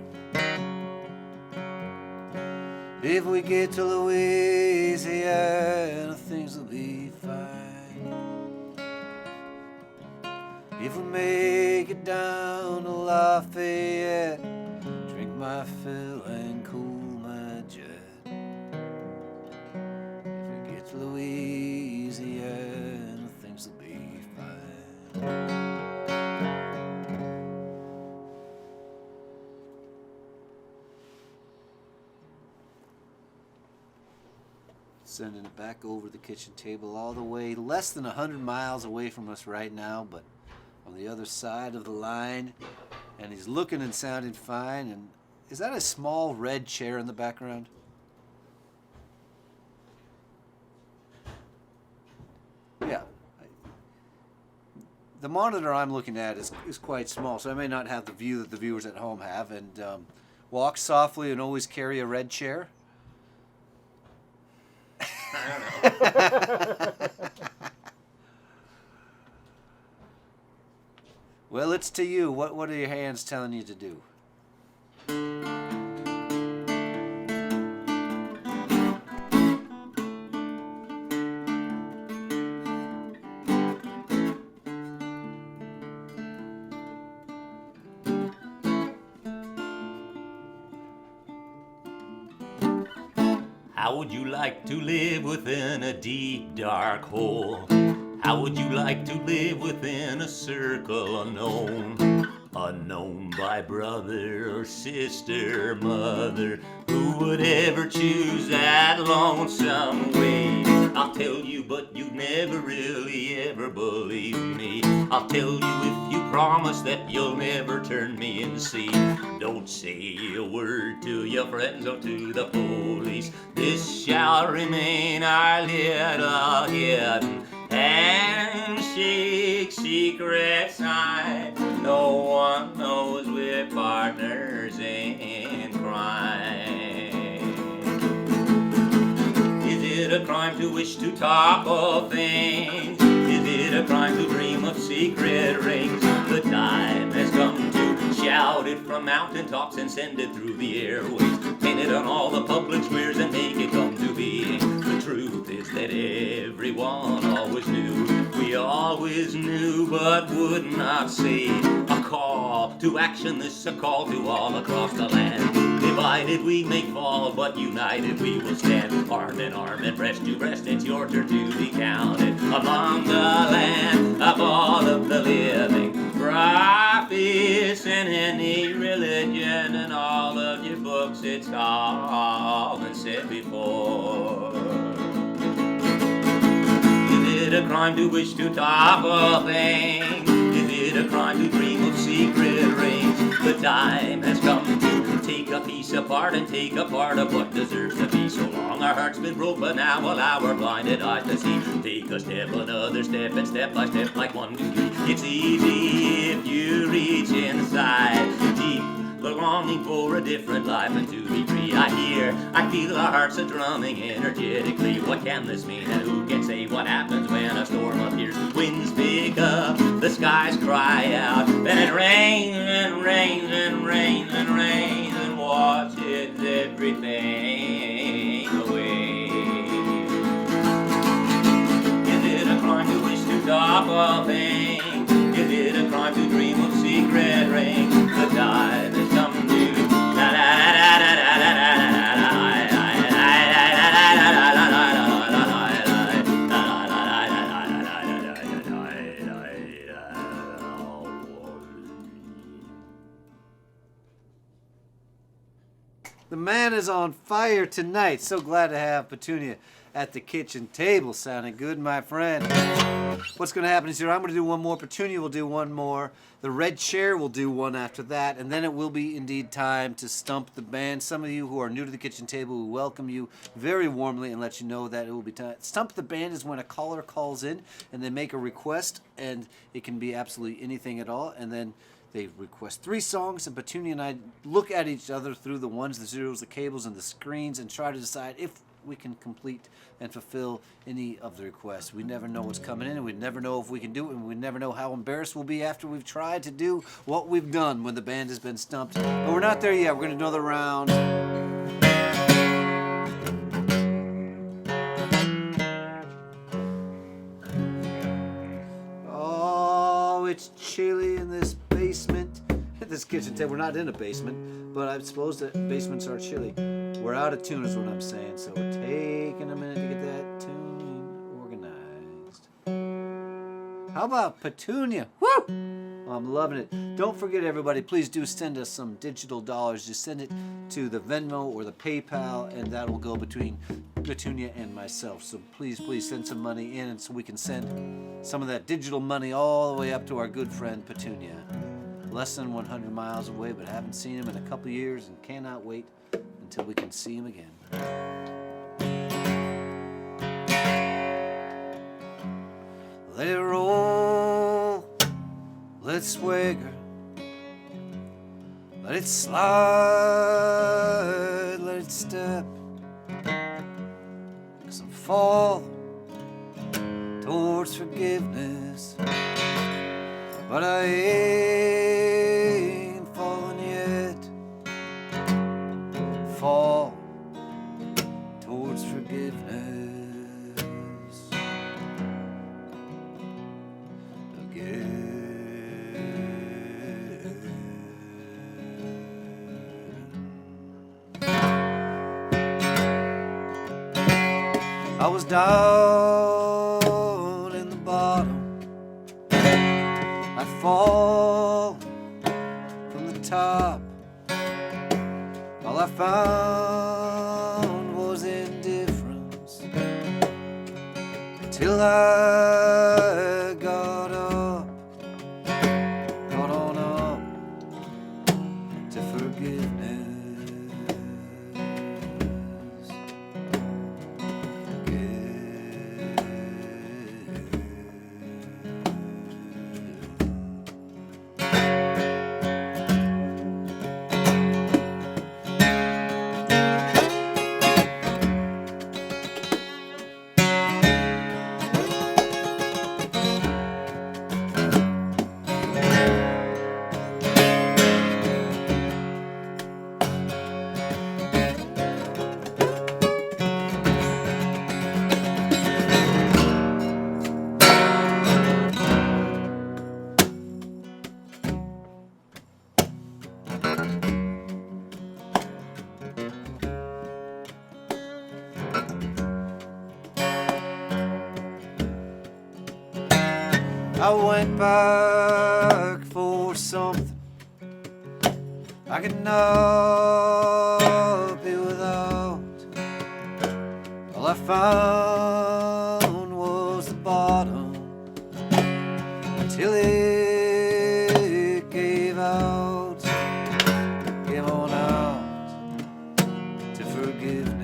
If we get to Louisiana, things will be fine. If we make it down to Lafayette, drink my fill and cool my jet. If we get to Louisiana, things will be fine. Sending it back over the kitchen table all the way, less than 100 miles away from us right now, but on the other side of the line. And he's looking and sounding fine. And is that a small red chair in the background? Yeah. The monitor I'm looking at is quite small, so I may not have the view that the viewers at home have. And walk softly and always carry a red chair. Well, it's to you. What are your hands telling you to do? How would you like to live within a deep, dark hole? How would you like to live within a circle unknown? Unknown by brother or sister, mother. Who would ever choose that lonesome way? I'll tell you, but you'd never really ever believe me. I'll tell you if you promise that you'll never turn me in to see. Don't say a word to your friends or to the police. This shall remain our little hidden handshake secret sign. No one knows we're partners in crime. Is it a crime to wish to talk of things? Is it a crime to dream of secret rings? The time has come to shout it from mountaintops and send it through the airways. Paint it on all the public squares and make it come to be. The truth is that everyone always knew. We always knew but would not say. A call To action, this a call to all across the land. Divided we may fall, but united we will stand. Arm in arm and breast to breast, it's your turn to be counted. Among the land of all of the living, prophets and any religion, and all of your books, it's all been said before. Is it a crime to wish to top a thing? Is it a crime to dream of secret rings? The time has come to take a piece apart and take apart of what deserves to be. So long our hearts been broke, but now allow our blinded eyes to see. Take a step, another step, and step by step, like 1, 2, 3. It's easy if you reach inside deep, the longing for a different life and to be free. I feel our hearts are drumming energetically. What can this mean, and who can say what happens when a storm appears? Winds pick up, the skies cry out, then it rains and rains and rains and rains and washes everything away. Is it a crime to wish to stop a thing? Is it a crime to dream of secret rings? The time has come to The man is on fire tonight. So glad to have Petunia at the kitchen table. Sounding good, my friend. What's going to happen is here, I'm going to do one more. Petunia will do one more. The red chair will do one after that. And then it will be indeed time to stump the band. Some of you who are new to the kitchen table, we welcome you very warmly and let you know that it will be time. Stump the band is when a caller calls in and they make a request. And it can be absolutely anything at all. And then they request 3 songs, and Petunia and I look at each other through the ones, the zeros, the cables, and the screens and try to decide if we can complete and fulfill any of the requests. We never know what's coming in, and we never know if we can do it, and we never know how embarrassed we'll be after we've tried to do what we've done when the band has been stumped. But we're not there yet. We're going to do another round. Oh, it's chilly in this basement. This kitchen table. We're not in a basement, but I suppose that basements are chilly. We're out of tune is what I'm saying, so we're taking a minute to get that tune organized. How about Petunia? Woo! Oh, I'm loving it. Don't forget, everybody, please do send us some digital dollars. Just send it to the Venmo or the PayPal, and that will go between Petunia and myself. So please send some money in so we can send some of that digital money all the way up to our good friend Petunia. Less than 100 miles away, but haven't seen him in a couple years and cannot wait until we can see him again. Let it roll, let it swagger, let it slide, let it step. 'Cause I'm falling towards forgiveness, but I ain't fallen yet. Fall towards forgiveness again. I was down in the bottom, I'd fall from the top. All I found was indifference till I got on up to forgiveness again. I went back for something I could not be without. All I found was the bottom until it gave out, gave on out to forgiveness.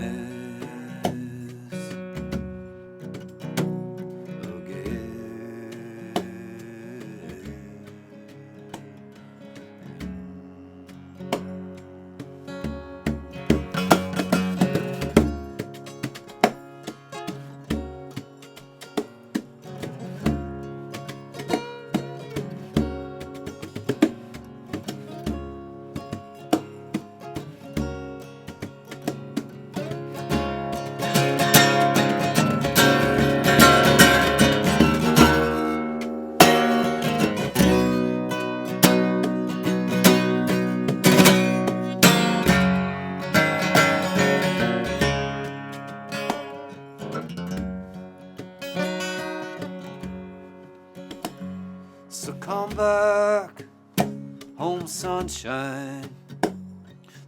So come back home, sunshine.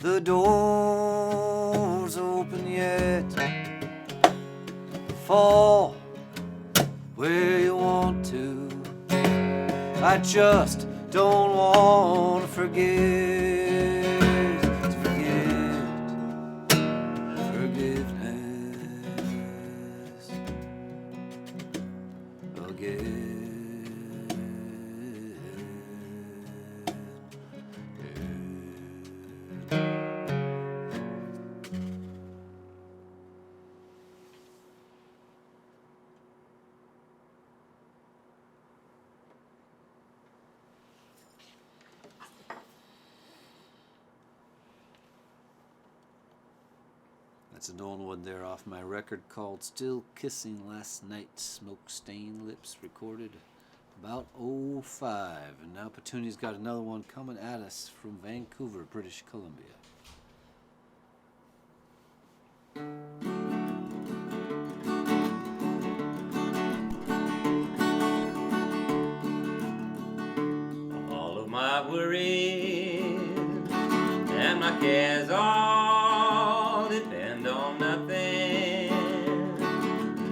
The door's open yet. Fall where you want to. I just don't want to forget. Forgiveness again. That's an old one there off my record called Still Kissing Last Night, Smoke Stained Lips, recorded about '05. And now Petunia's got another one coming at us from Vancouver, British Columbia. All of my worries and my cares all depend on nothing,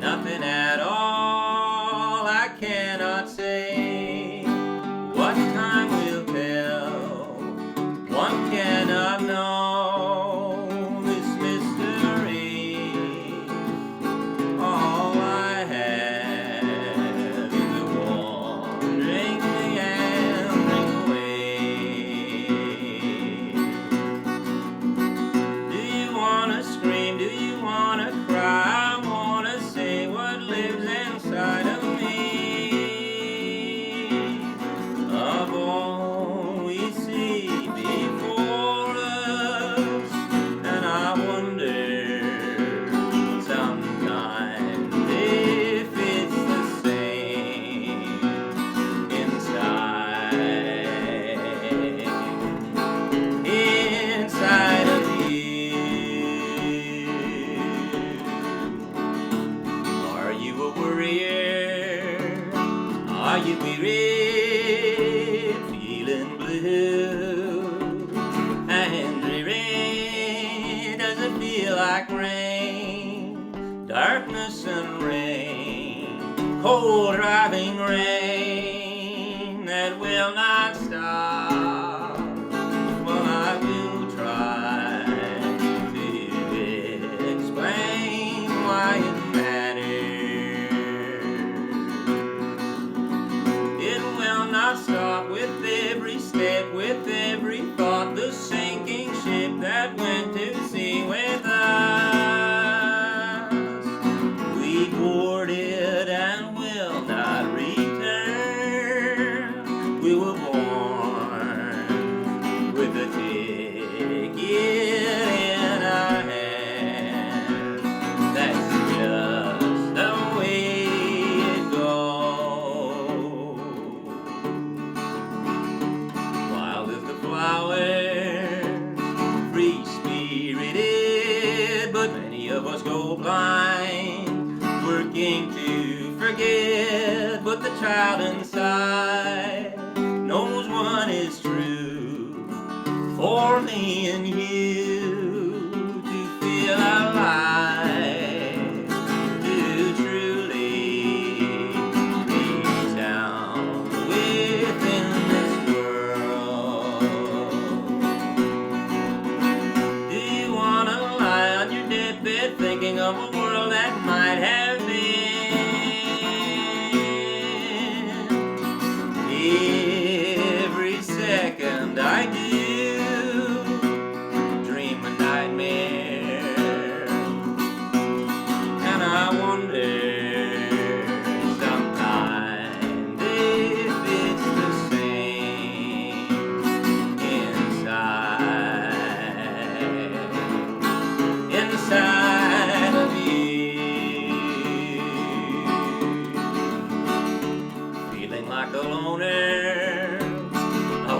nothing at all. I cannot say what time will tell. One cannot know this mystery. All I have is a wandering gambling away. Do you wanna scream? Do you wanna cry? I wanna say what lives inside of me. Of all we see before us, and I wonder sometimes if it's the same inside of you. Are you a worrier? Are you weary, feeling blue and dreary? Does it feel like rain, darkness and rain, cold driving rain that will not stop? Well, I will try to explain why it matters. It will not stop with every step, with every thought, the sinking ship that went to sea with us. We boarded and will not return. We were born with a ticket in our hands. That's just the way it goes. Wild as the flowers, free spirited, but many of us go blind. working to forget, but the child inside knows one is true. For me and you to feel alive, to truly be down within this world. Do you wanna lie on your deathbed thinking of a world that might have been? Every second I do dream a nightmare, and I wonder sometimes if it's the same inside of you. Feeling like a loner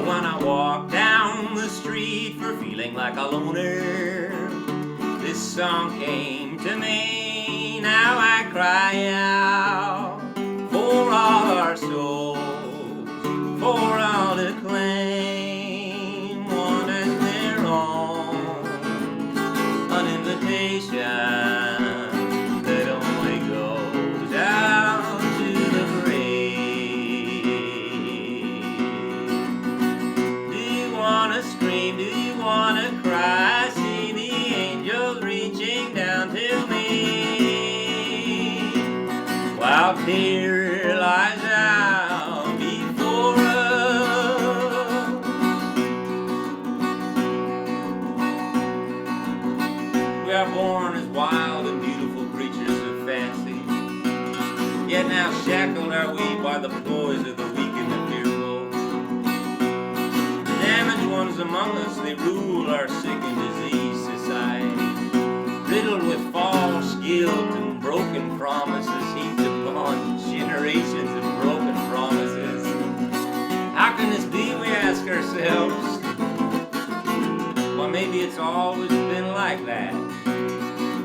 when I walk down the street, for feeling like a loner, this song came to me. Now I cry out for all our souls, for all to claim one as their own, an invitation that only goes out to the grave. Do you wanna scream? Do you wanna cry? See the angels reaching down to me, while fear lies out before us. We are born as wild and beautiful creatures of fancy, yet now shackled are we by the ploys of the weak and the fearful. The damaged ones among us, they rule our sick and diseased society, riddled with false guilt and broken promises heaped upon generations of broken promises. How can this be, we ask ourselves? Well, maybe it's always been like that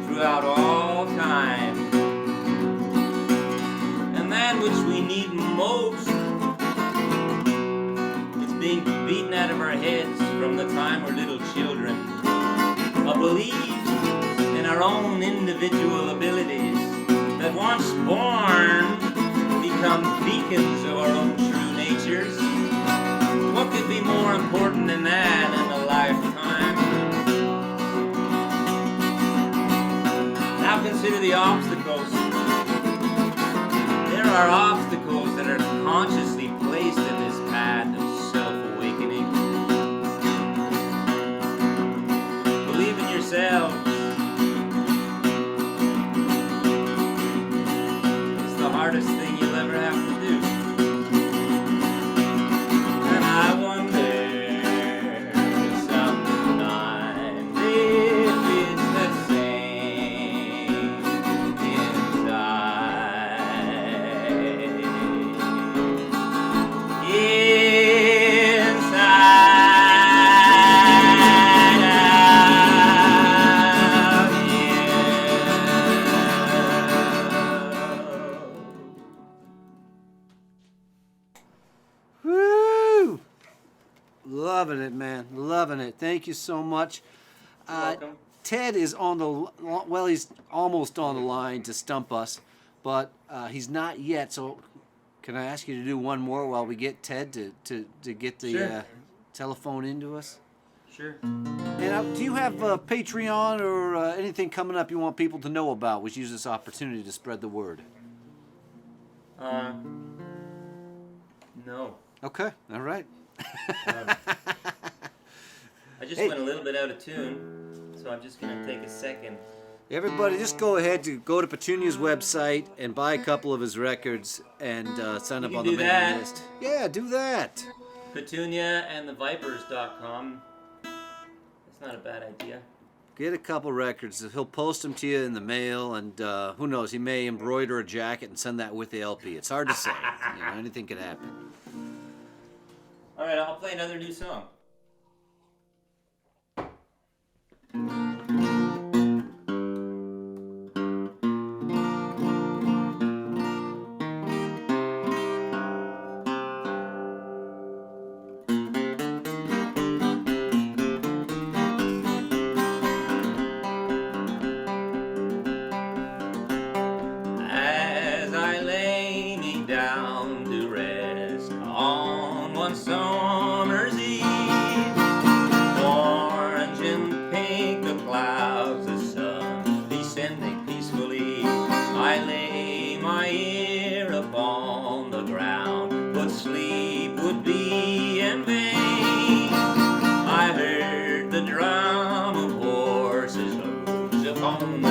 throughout all time. And that which we need most is being beaten out of our heads from the time we're little children. A belief in our own individual abilities that once born become beacons of our own true natures. What could be more important than that in a lifetime? Now consider the obstacles. There are obstacles that are consciously placed in this path of self-awakening. Believe in yourselves. It's the hardest thing you'll ever have to do. And I wonder sometimes if it's the same Woo! Loving it, man. Loving it. Thank you so much. Welcome. Ted is on the well. He's almost on the line to stump us, but he's not yet. So, can I ask you to do one more while we get Ted to get the Sure. telephone into us? Sure. And do you have Patreon or anything coming up you want people to know about? We use this opportunity to spread the word. No. Okay. All right. I just Hey. went a little bit out of tune, so I'm just gonna take a second. Everybody, just go ahead to go to Petunia's website and buy a couple of his records and sign up You on can the do mailing that. list. Yeah, do that. Petunia.com. It's not a bad idea. Get a couple records. He'll post them to you in the mail, and who knows, he may embroider a jacket and send that with the LP. It's hard to say. Anything could happen. All right, I'll play another new song.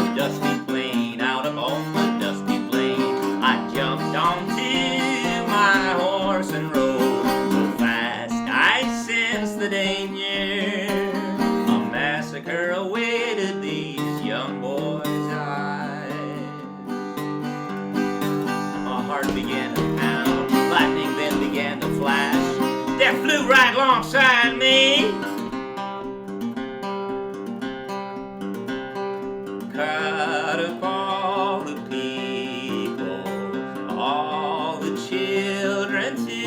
the dusty plain, out upon the dusty plain. I jumped onto my horse and rode so fast I sensed the danger. A massacre awaited these young boys' eyes. My heart began to pound, lightning then began to flash. Death flew right alongside me. Cut up all the people, all the children too.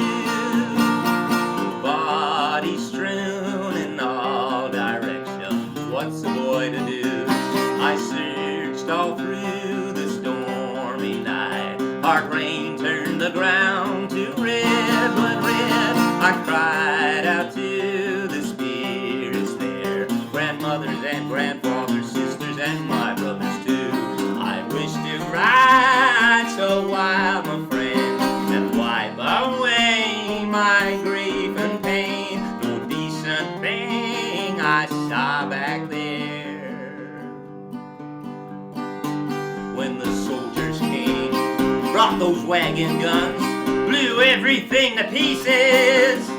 Bodies strewn in all directions. What's a boy to do? I searched all through the stormy night. Hard rain turned the ground to red, blood red. I cried out to the spirits there, grandmothers and grandfathers, sisters and my brothers too. I wish to ride so wild, my friend, and wipe away my grief and pain. No decent thing I saw back there. When the soldiers came, brought those wagon guns, blew everything to pieces.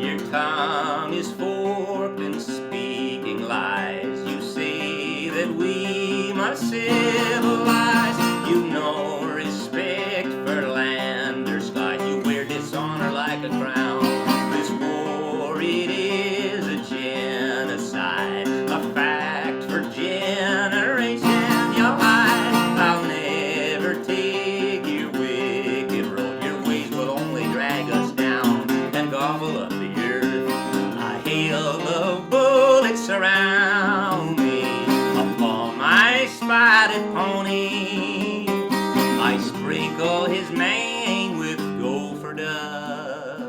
Your tongue is forked in speaking lies. You say that we must civilize. You know respect for land or sky. You wear dishonor like a crown. This war, it is a genocide, a fact for generations. You'll hide. I'll never take your wicked road. Your ways will only drag us down and gobble up the earth. A hail of bullets surround me upon my spotted pony. I sprinkle his mane with gopher dust.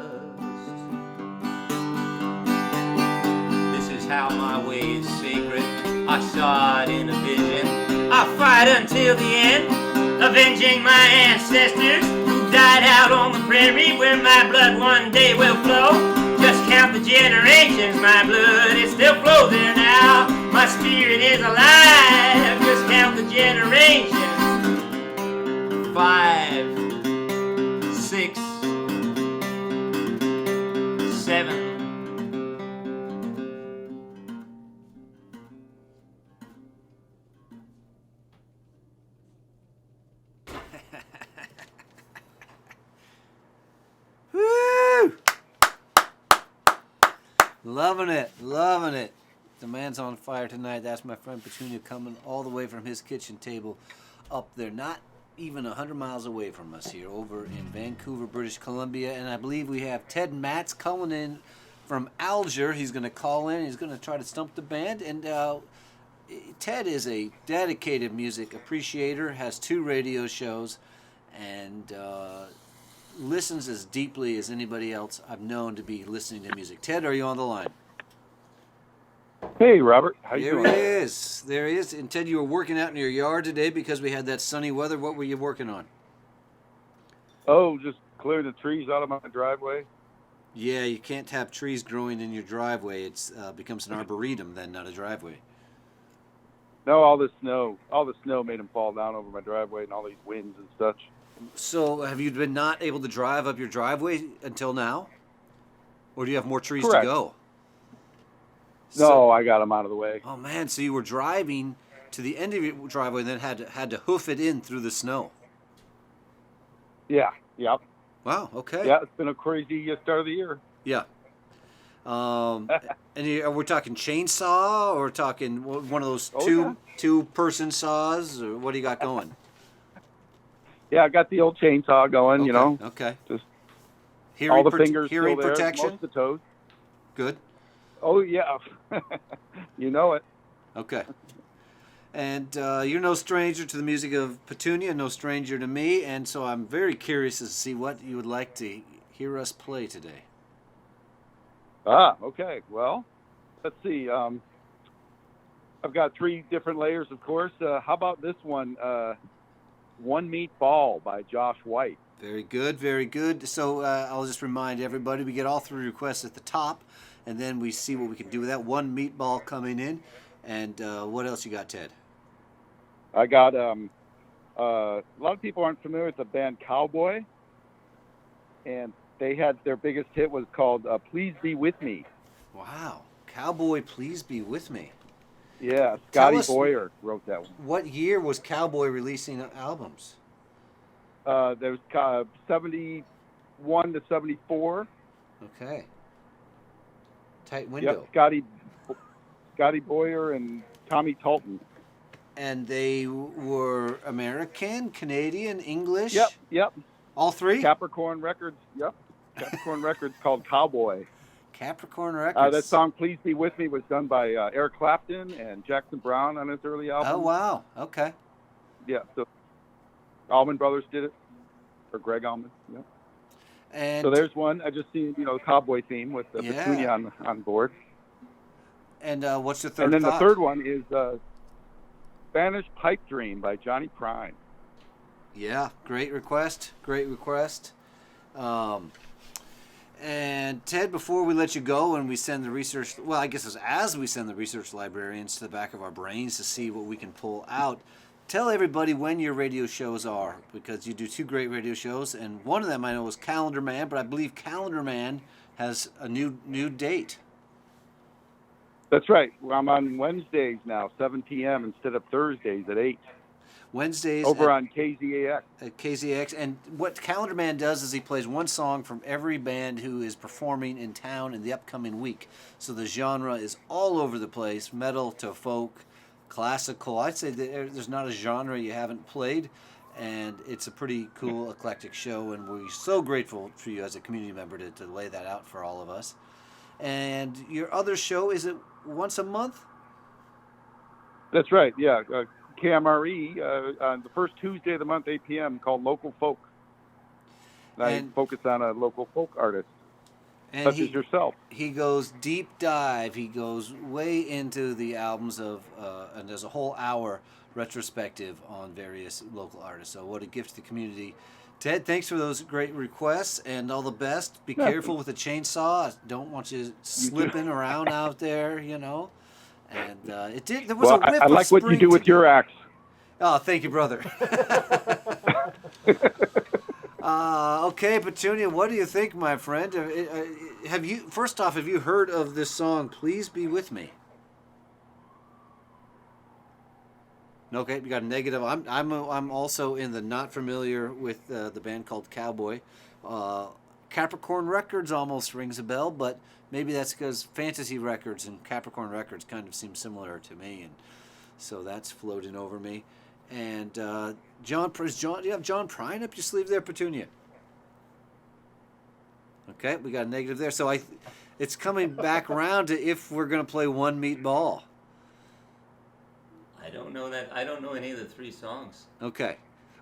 This is how my way is sacred. I saw it in a vision. I'll fight until the end, avenging my ancestors who died out on the prairie where my blood one day will flow. Just count the generations, my blood, it still flows there now. My spirit is alive, just count the generations. 5, 6, 7. Woo! Loving it, loving it. The man's on fire tonight. That's my friend Petunia coming all the way from his kitchen table up there, not even 100 miles away from us here over in Vancouver, British Columbia. And I believe we have Ted Matz calling in from Alger. He's going to call in. He's going to try to stump the band. And Ted is a dedicated music appreciator, has 2 radio shows, and listens as deeply as anybody else I've known to be listening to music. Ted, are you on the line? Hey, Robert. How you doing? There he is. There he is. And Ted, you were working out in your yard today because we had that sunny weather. What were you working on? Oh, just clearing the trees out of my driveway. Yeah, you can't have trees growing in your driveway. It becomes an arboretum then, not a driveway. No, all the snow made them fall down over my driveway and all these winds and such. So have you been not able to drive up your driveway until now? Or do you have more trees Correct. to go? No, I got them out of the way. Oh, man, so you were driving to the end of your driveway and then had to hoof it in through the snow. Yeah, yep. Wow, okay. Yeah, it's been a crazy start of the year. Yeah. And we're talking chainsaw or talking one of those two-person saws? Or what do you got going? Yeah, I got the old chainsaw going, Okay, you know. Okay. Just hearing all the fingers hearing still there, protection? most of the toes. Good. Oh, yeah. You know it. Okay. And you're no stranger to the music of Petunia, no stranger to me, and so I'm very curious to see what you would like to hear us play today. Ah, okay. Well, let's see. I've got 3 different layers, of course. How about this one? One Meat Ball by Josh White. Very good, very good. So I'll just remind everybody, we get all 3 requests at the top, and then we see what we can do with that. One meatball coming in, and what else you got, Ted? I got a lot of people aren't familiar with the band Cowboy, and they had their biggest hit was called "Please Be With Me." Wow, Cowboy, Please Be With Me. Yeah, Tell Scotty us- Boyer wrote that one. What year was Cowboy releasing albums? There was 71 to 74. Okay. Tight Yep, window. Scotty Boyer and Tommy Talton. And they were American, Canadian, English? Yep. All three? Capricorn Records. Yep. Capricorn Records called Cowboy. Capricorn Records. That song "Please Be With Me" was done by Eric Clapton and Jackson Browne on his early album. Oh, wow. Okay. Yeah, so Allman Brothers did it, or Greg Allman. Yeah. And So there's one. I just seen the Cowboy theme with the Yeah. Petunia on board. And what's the third And then thought? the third one is Spanish Pipe Dream by Johnny Prine. Yeah, great request. Great request. And Ted, before we let you go and we send the research, well, I guess it's as we send the research librarians to the back of our brains to see what we can pull out, tell everybody when your radio shows are, because you do two great radio shows, and one of them I know is Calendar Man, but I believe Calendar Man has a new date. That's right. Well, I'm on Wednesdays now, 7 p.m. instead of Thursdays at 8. Wednesdays Over at, on KZAX. at KZX. And what Calendar Man does is he plays one song from every band who is performing in town in the upcoming week. So the genre is all over the place, metal to folk, classical. I'd say that there's not a genre you haven't played, and it's a pretty cool, eclectic show, and we're so grateful for you as a community member to lay that out for all of us. And your other show, is it once a month? That's right, yeah. KMRE on the first Tuesday of the month, 8 p.m., called Local Folk. And I And- focus on a local folk artist, And such as yourself. he goes deep dive. He goes way into the albums of, and there's a whole hour retrospective on various local artists. So what a gift to the community. Ted, thanks for those great requests and all the best. Be Yeah. careful with the chainsaw. I don't want you slipping around out there, you know. And there was Well, a whiff I of like what you spring do with today. your axe. Oh, thank you, brother. Okay, Petunia, what do you think, my friend? Have you heard of this song, Please Be With Me? Okay, you got a negative. I'm also in the not familiar with the band called Cowboy. Capricorn Records almost rings a bell, but maybe that's because Fantasy Records and Capricorn Records kind of seem similar to me, and so that's floating over me. And do you have John Prine up your sleeve there, Petunia? Okay, we got a negative there. So it's coming back around to if we're going to play One Meatball. I don't know that. I don't know any of the three songs. Okay,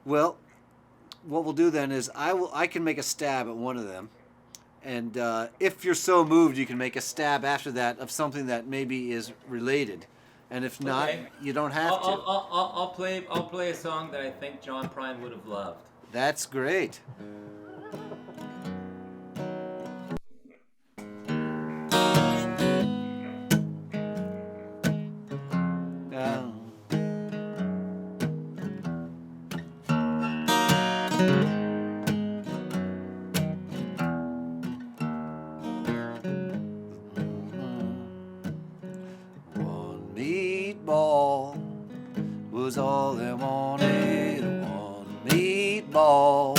well, what we'll do then is I can make a stab at one of them, and if you're so moved, you can make a stab after that of something that maybe is related, and if not, Okay. you don't have to. I'll play a song that I think John Prine would have loved. That's great. One meatball was all they wanted. One meatball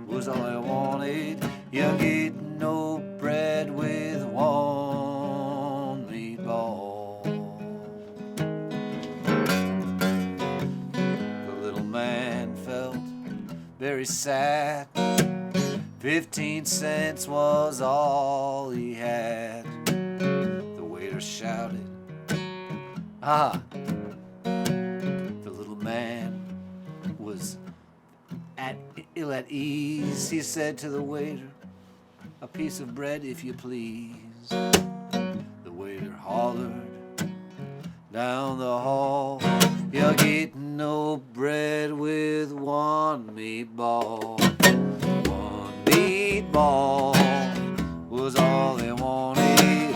was all I wanted. You get no bread with one meatball. The little man felt very sad. 15 cents was all he had. The waiter shouted, "Ah!" The little man was ill at ease. He said to the waiter, "A piece of bread, if you please." The waiter hollered down the hall, "You're getting no bread with one meatball." One meatball was all they wanted.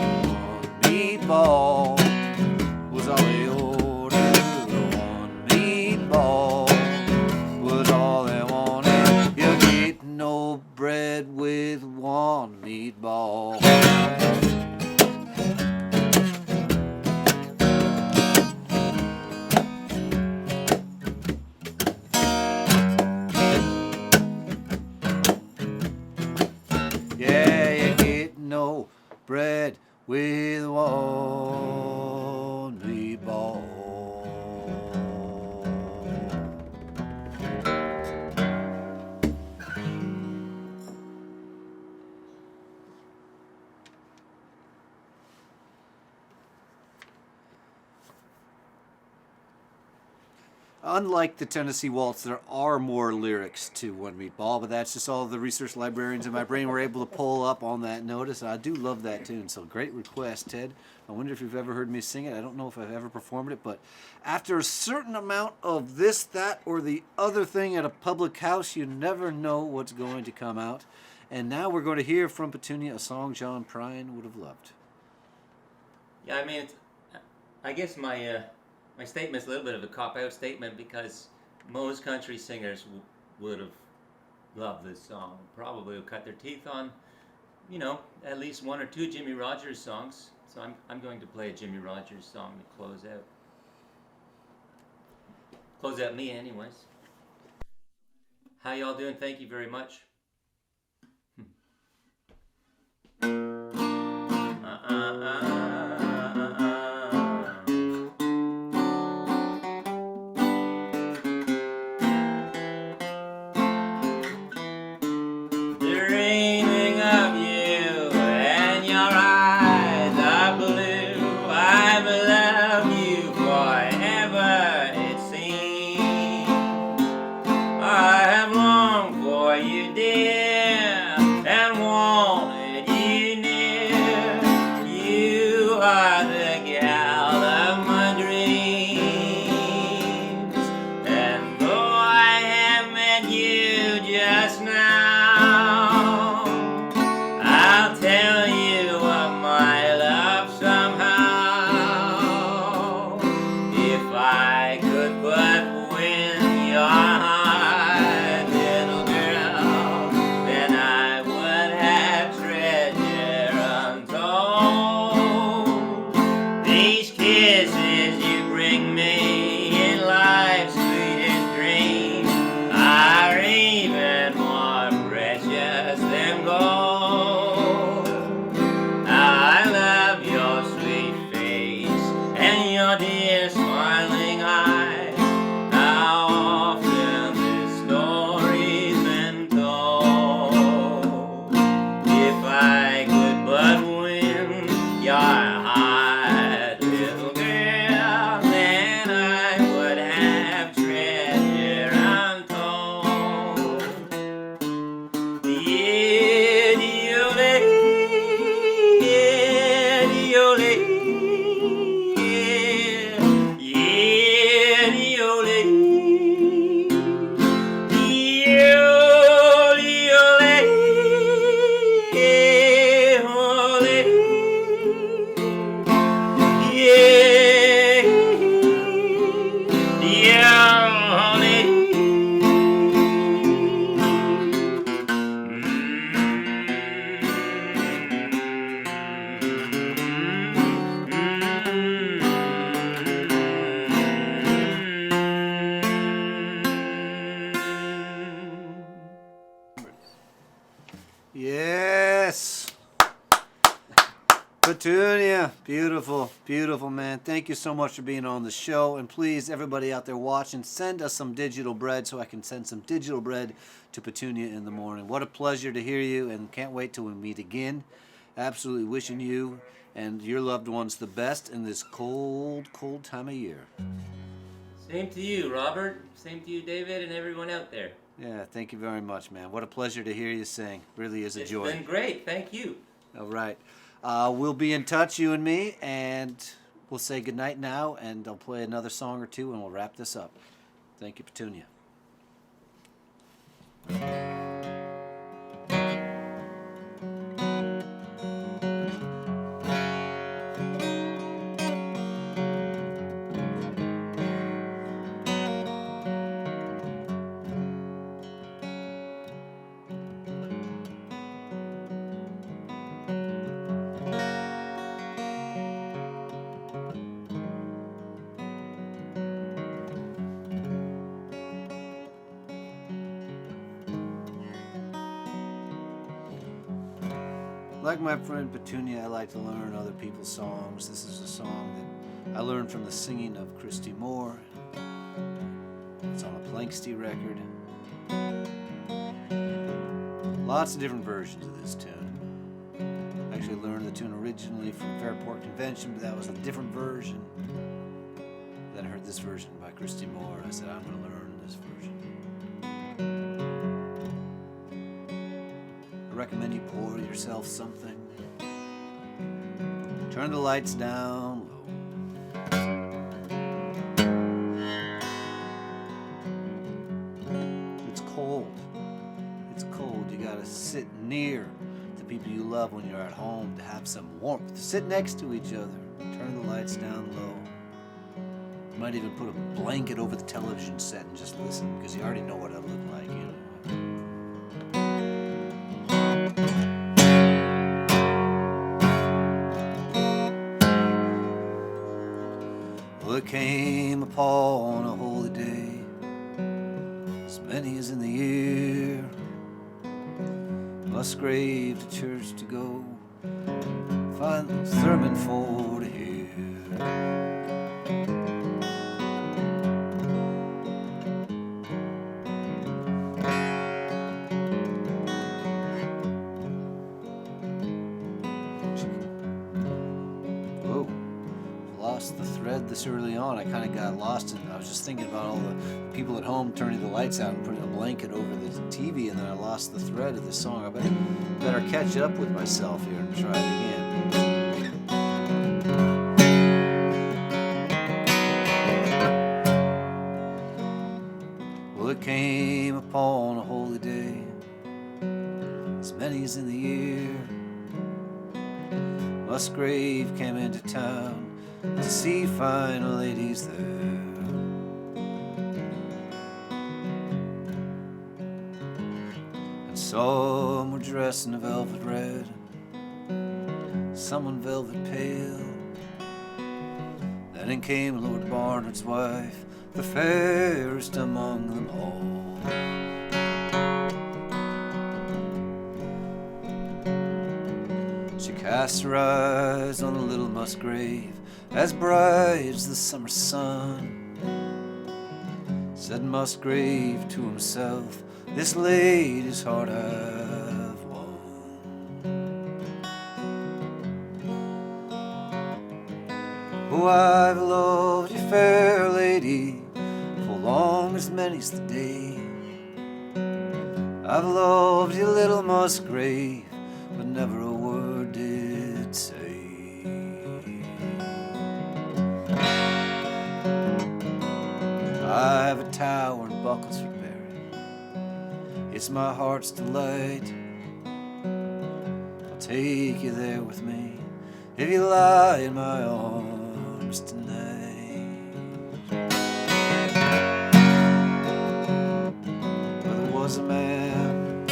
Unlike the Tennessee Waltz, there are more lyrics to One Meatball, but that's just all the research librarians in my brain were able to pull up on that notice. I do love that tune, so great request, Ted. I wonder if you've ever heard me sing it. I don't know if I've ever performed it, but after a certain amount of this, that, or the other thing at a public house, you never know what's going to come out. And now we're going to hear from Petunia a song John Prine would have loved. Yeah, I mean, I guess my statement's a little bit of a cop-out statement because most country singers would have loved this song. Probably would cut their teeth on, at least one or two Jimmy Rogers songs. So I'm going to play a Jimmy Rogers song to close out. Close out me, anyways. How y'all doing? Thank you very much. Dreaming of you and your eyes are blue. I've loved you forever, it seems. I have longed for you, dear, and wanted you near. You are the gal of my dreams, and though I have met you just now, I'll tell you of my love somehow. If I could but win your heart, little girl, then I would have treasure untold. These kisses you bring me in life's sweetest dream are even more precious than gold. I love your sweet face and your dear smiling eyes. How often this story's been told. If I could but win your heart, little girl, then I would have treasure untold. Yes. Petunia, beautiful, beautiful, man. Thank you so much for being on the show. And please, everybody out there watching, send us some digital bread so I can send some digital bread to Petunia in the morning. What a pleasure to hear you, and can't wait till we meet again. Absolutely wishing you and your loved ones the best in this cold, cold time of year. Same to you, Robert. Same to you, David, and everyone out there. Yeah, thank you very much, man. What a pleasure to hear you sing. Really is a joy. It's been great. Thank you. All right. We'll be in touch, you and me, and we'll say goodnight now, and I'll play another song or two, and we'll wrap this up. Thank you, Petunia. Like my friend Petunia, I like to learn other people's songs. This is a song that I learned from the singing of Christy Moore. It's on a Planksty record. Lots of different versions of this tune. I actually learned the tune originally from Fairport Convention, but that was a different version. Then I heard this version by Christy Moore, and I said, I'm going to learn this version. I recommend you pour yourself something. Turn the lights down low. It's cold. It's cold. You gotta sit near the people you love when you're at home to have some warmth. Sit next to each other. Turn the lights down low. You might even put a blanket over the television set and just listen, because you already know what I look like, you know. Well, it came upon a holy day, as many as in the year, Musgrave to church to go, find the sermon for to hear. Whoa, lost the thread this early on. I kind of got lost, and I was just thinking about all the people at home turning the lights out and putting a blanket over the TV, and then I lost the thread of the song. I better catch up with myself here and try it again. Well, it came upon a holy day, as many as in the year, Musgrave came into town to see fine ladies there. And some were dressed in a velvet red, some in velvet pale. Then in came Lord Barnard's wife, the fairest among them all. She cast her eyes on the little Musgrave, as bright as the summer sun. Said Musgrave to himself, this lady's heart I've won. Oh, I've loved you, fair lady, for long as many's the day. I've loved you, little Musgrave, but never a word did say. I have a tower in Bucklesford, it's my heart's delight. I'll take you there with me if you lie in my arms tonight. Well, there was a man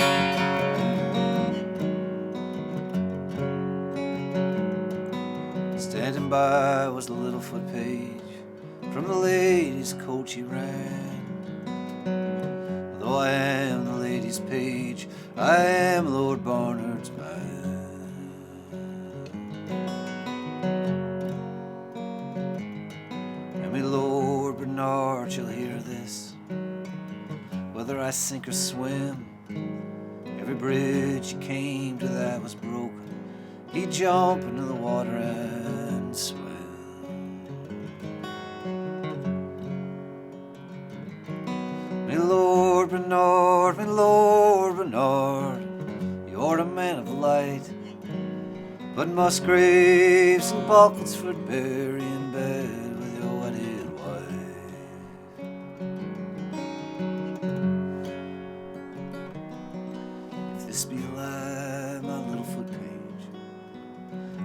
standing by, was the little foot page. From the lady's coach he ran. Though I am the lady's page, I am Lord Barnard's man. And me Lord Bernard shall hear this, whether I sink or swim. Every bridge he came to that was broken, he'd jump into the water and swim. Me Lord Bernard, you're a man of light, but Musgraves and Bucklesford bury in bed with your wedded wife. If this be a lie, my little foot page,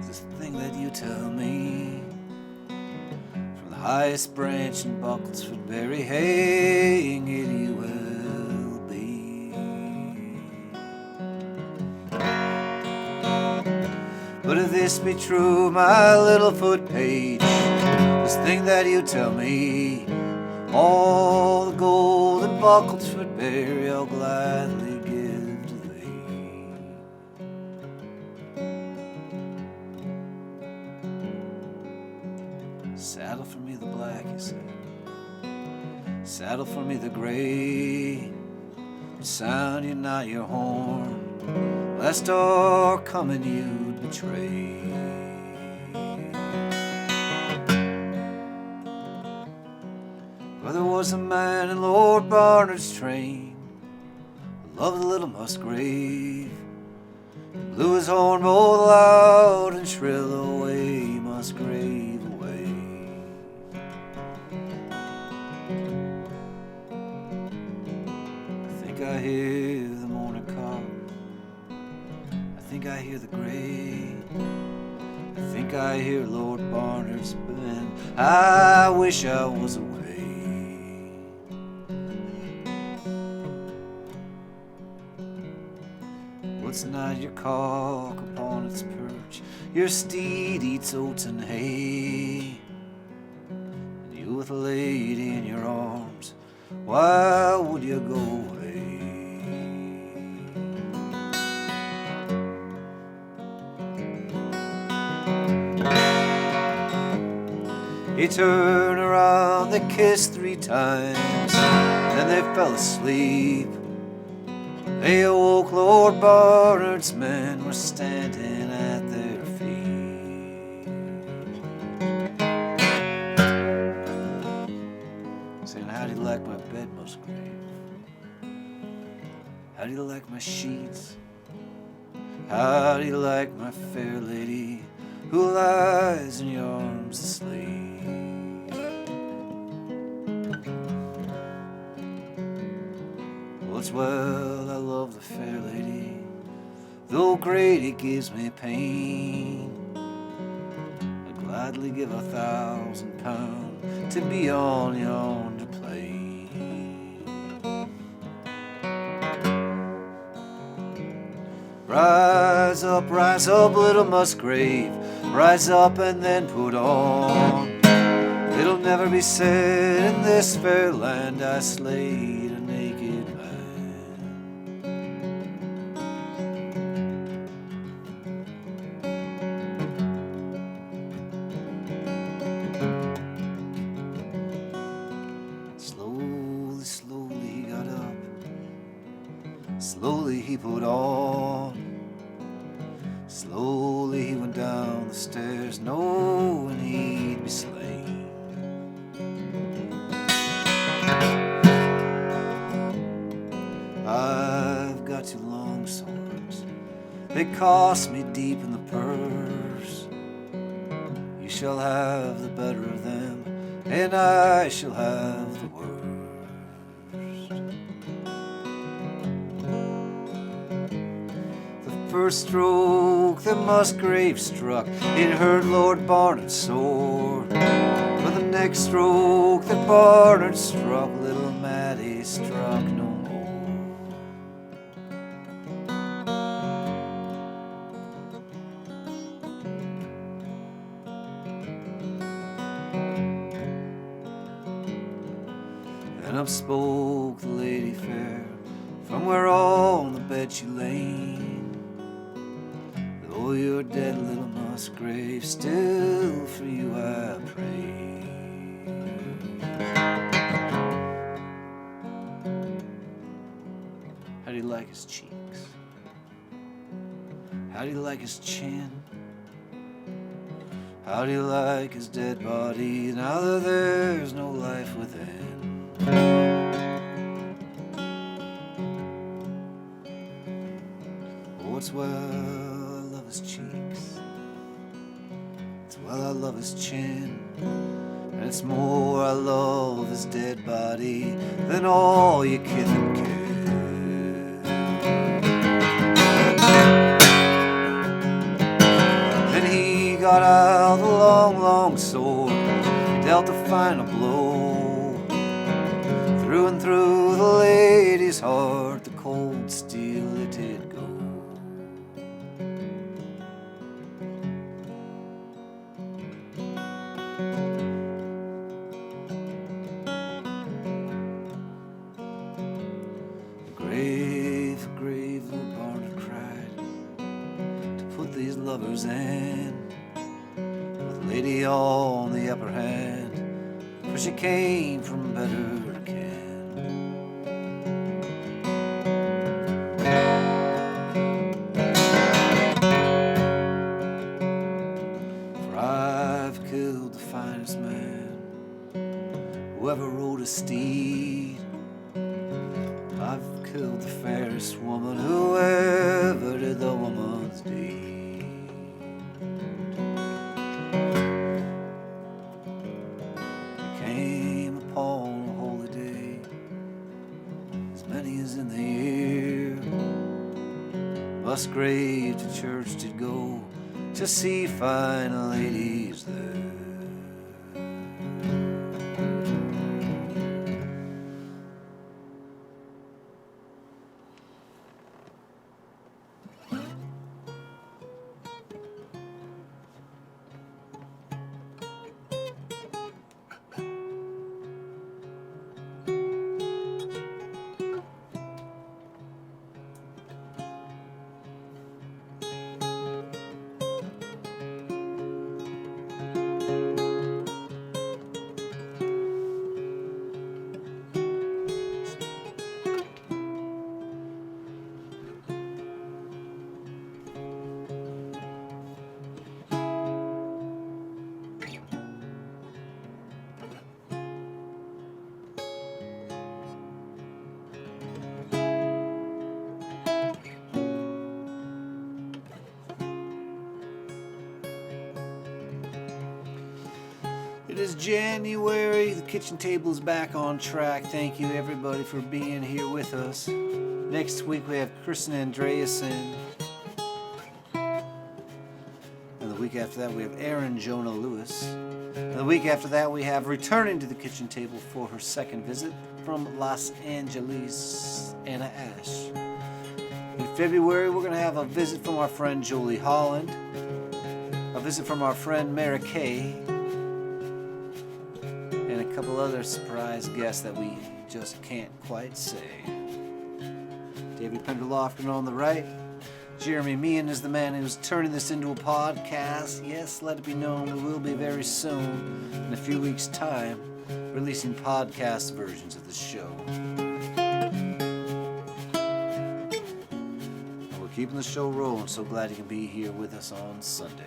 this thing that you tell me, from the highest branch in Bucklesford bury, hang it you will. But if this be true, my little foot page, this thing that you tell me, all the gold in Bucklesford bury I'll gladly give to thee. Saddle for me the black, he said, saddle for me the gray, sound you not your horn, lest our coming you'd betray. For there was a man in Lord Barnard's train who loved the little Musgrave. He blew his horn both loud and shrill, away, Musgrave, away. I think I hear the morning call, I think I hear the gray, I think I hear Lord Barnard's band. I wish I was away. What's not your cock upon its perch? Your steed eats oats and hay, and you with a lady in your arms, why would you go away? He turned around, they kissed 3 times, then they fell asleep. They awoke, Lord Barnard's men were standing at their feet, saying, how do you like my bed, Musgrave? How do you like my sheets? How do you like my fair lady who lies in your arms asleep? Well, it's well I love the fair lady, though great it gives me pain. I'd gladly give £1,000 to be on yonder plain. Rise up, little Musgrave, rise up and then put on. It'll never be said in this fair land I slayed a naked man. Slowly, slowly he got up, slowly he put on. Slowly he went down the stairs, knowing he'd be slain. I've got 2 long swords, they cost me deep in the purse. You shall have the better of them, and I shall have the worst. First stroke that Musgrave struck, it hurt Lord Barnard sore. But the next stroke that Barnard struck, little Matty struck no more. And up spoke the lady fair, from where on the bed she lay. Oh, you're dead, little Musgrave, still for you I pray. How do you like his cheeks? How do you like his chin? How do you like his dead body now that there's no life within? Oh, it's well his cheeks, it's well I love his chin, and it's more I love his dead body than all your kith and kin. Then he got out the long, long sword, he dealt the final blow, through and through the lady's heart, the cold steel it did go. Grave, Lord Barnard cried, to put these lovers in, with lady on the upper hand, for she came from better kin. For I've killed the finest man whoever rode a steed. I've killed the fairest woman, whoever did the woman's deed. It came upon a holy day, as many as in the year. Musgrave to church did go to see fine ladies there. It is January, the kitchen table is back on track. Thank you everybody for being here with us. Next week we have Kristen Andreasen. And the week after that we have Erin Jonah Lewis. And the week after that we have returning to the kitchen table for her second visit from Los Angeles, Anna Ash. In February we're going to have a visit from our friend Jolie Holland, a visit from our friend Mary Kay, and a couple other surprise guests that we just can't quite say. David Penderlofton on the right. Jeremy Meehan is the man who's turning this into a podcast. Yes, let it be known we will be very soon, in a few weeks' time, releasing podcast versions of the show. And we're keeping the show rolling, so glad you can be here with us on Sundays.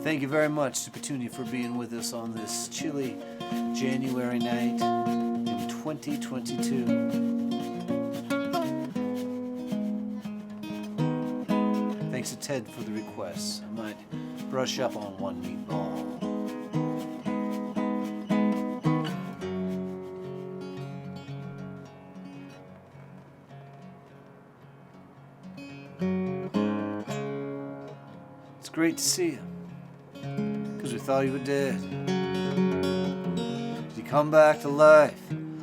Thank you very much to Petunia for being with us on this chilly January night in 2022. Thanks to Ted for the requests. I might brush up on one meatball. It's great to see you. We thought you were dead. Did you come back to life?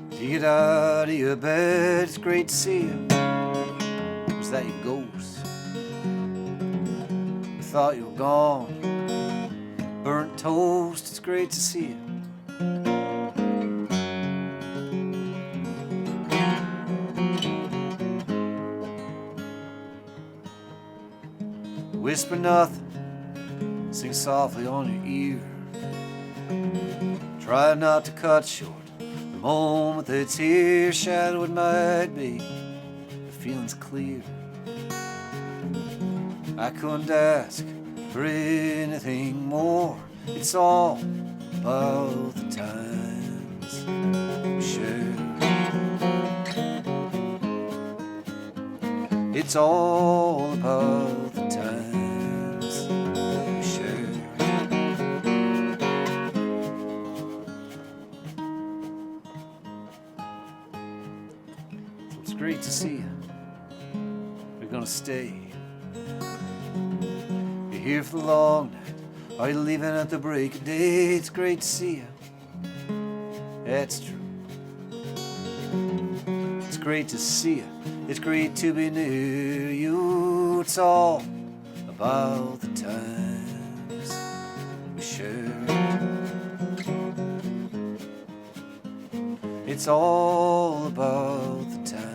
Did you get out of your bed? It's great to see you. Was that your ghost? We thought you were gone. Burnt toast. It's great to see you. Whisper nothing. Sing softly on your ear. Try not to cut short the moment that's here. Shadow it might be, the feeling's clear. I couldn't ask for anything more. It's all about the times we share. It's all about the times. Great to see you. We're gonna stay. You're here for the long night. Are you leaving at the break of day? It's great to see you. That's true. It's great to see you. It's great to be near you. It's all about the times we share. It's all about the times.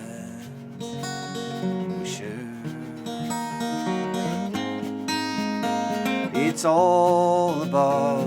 It's all about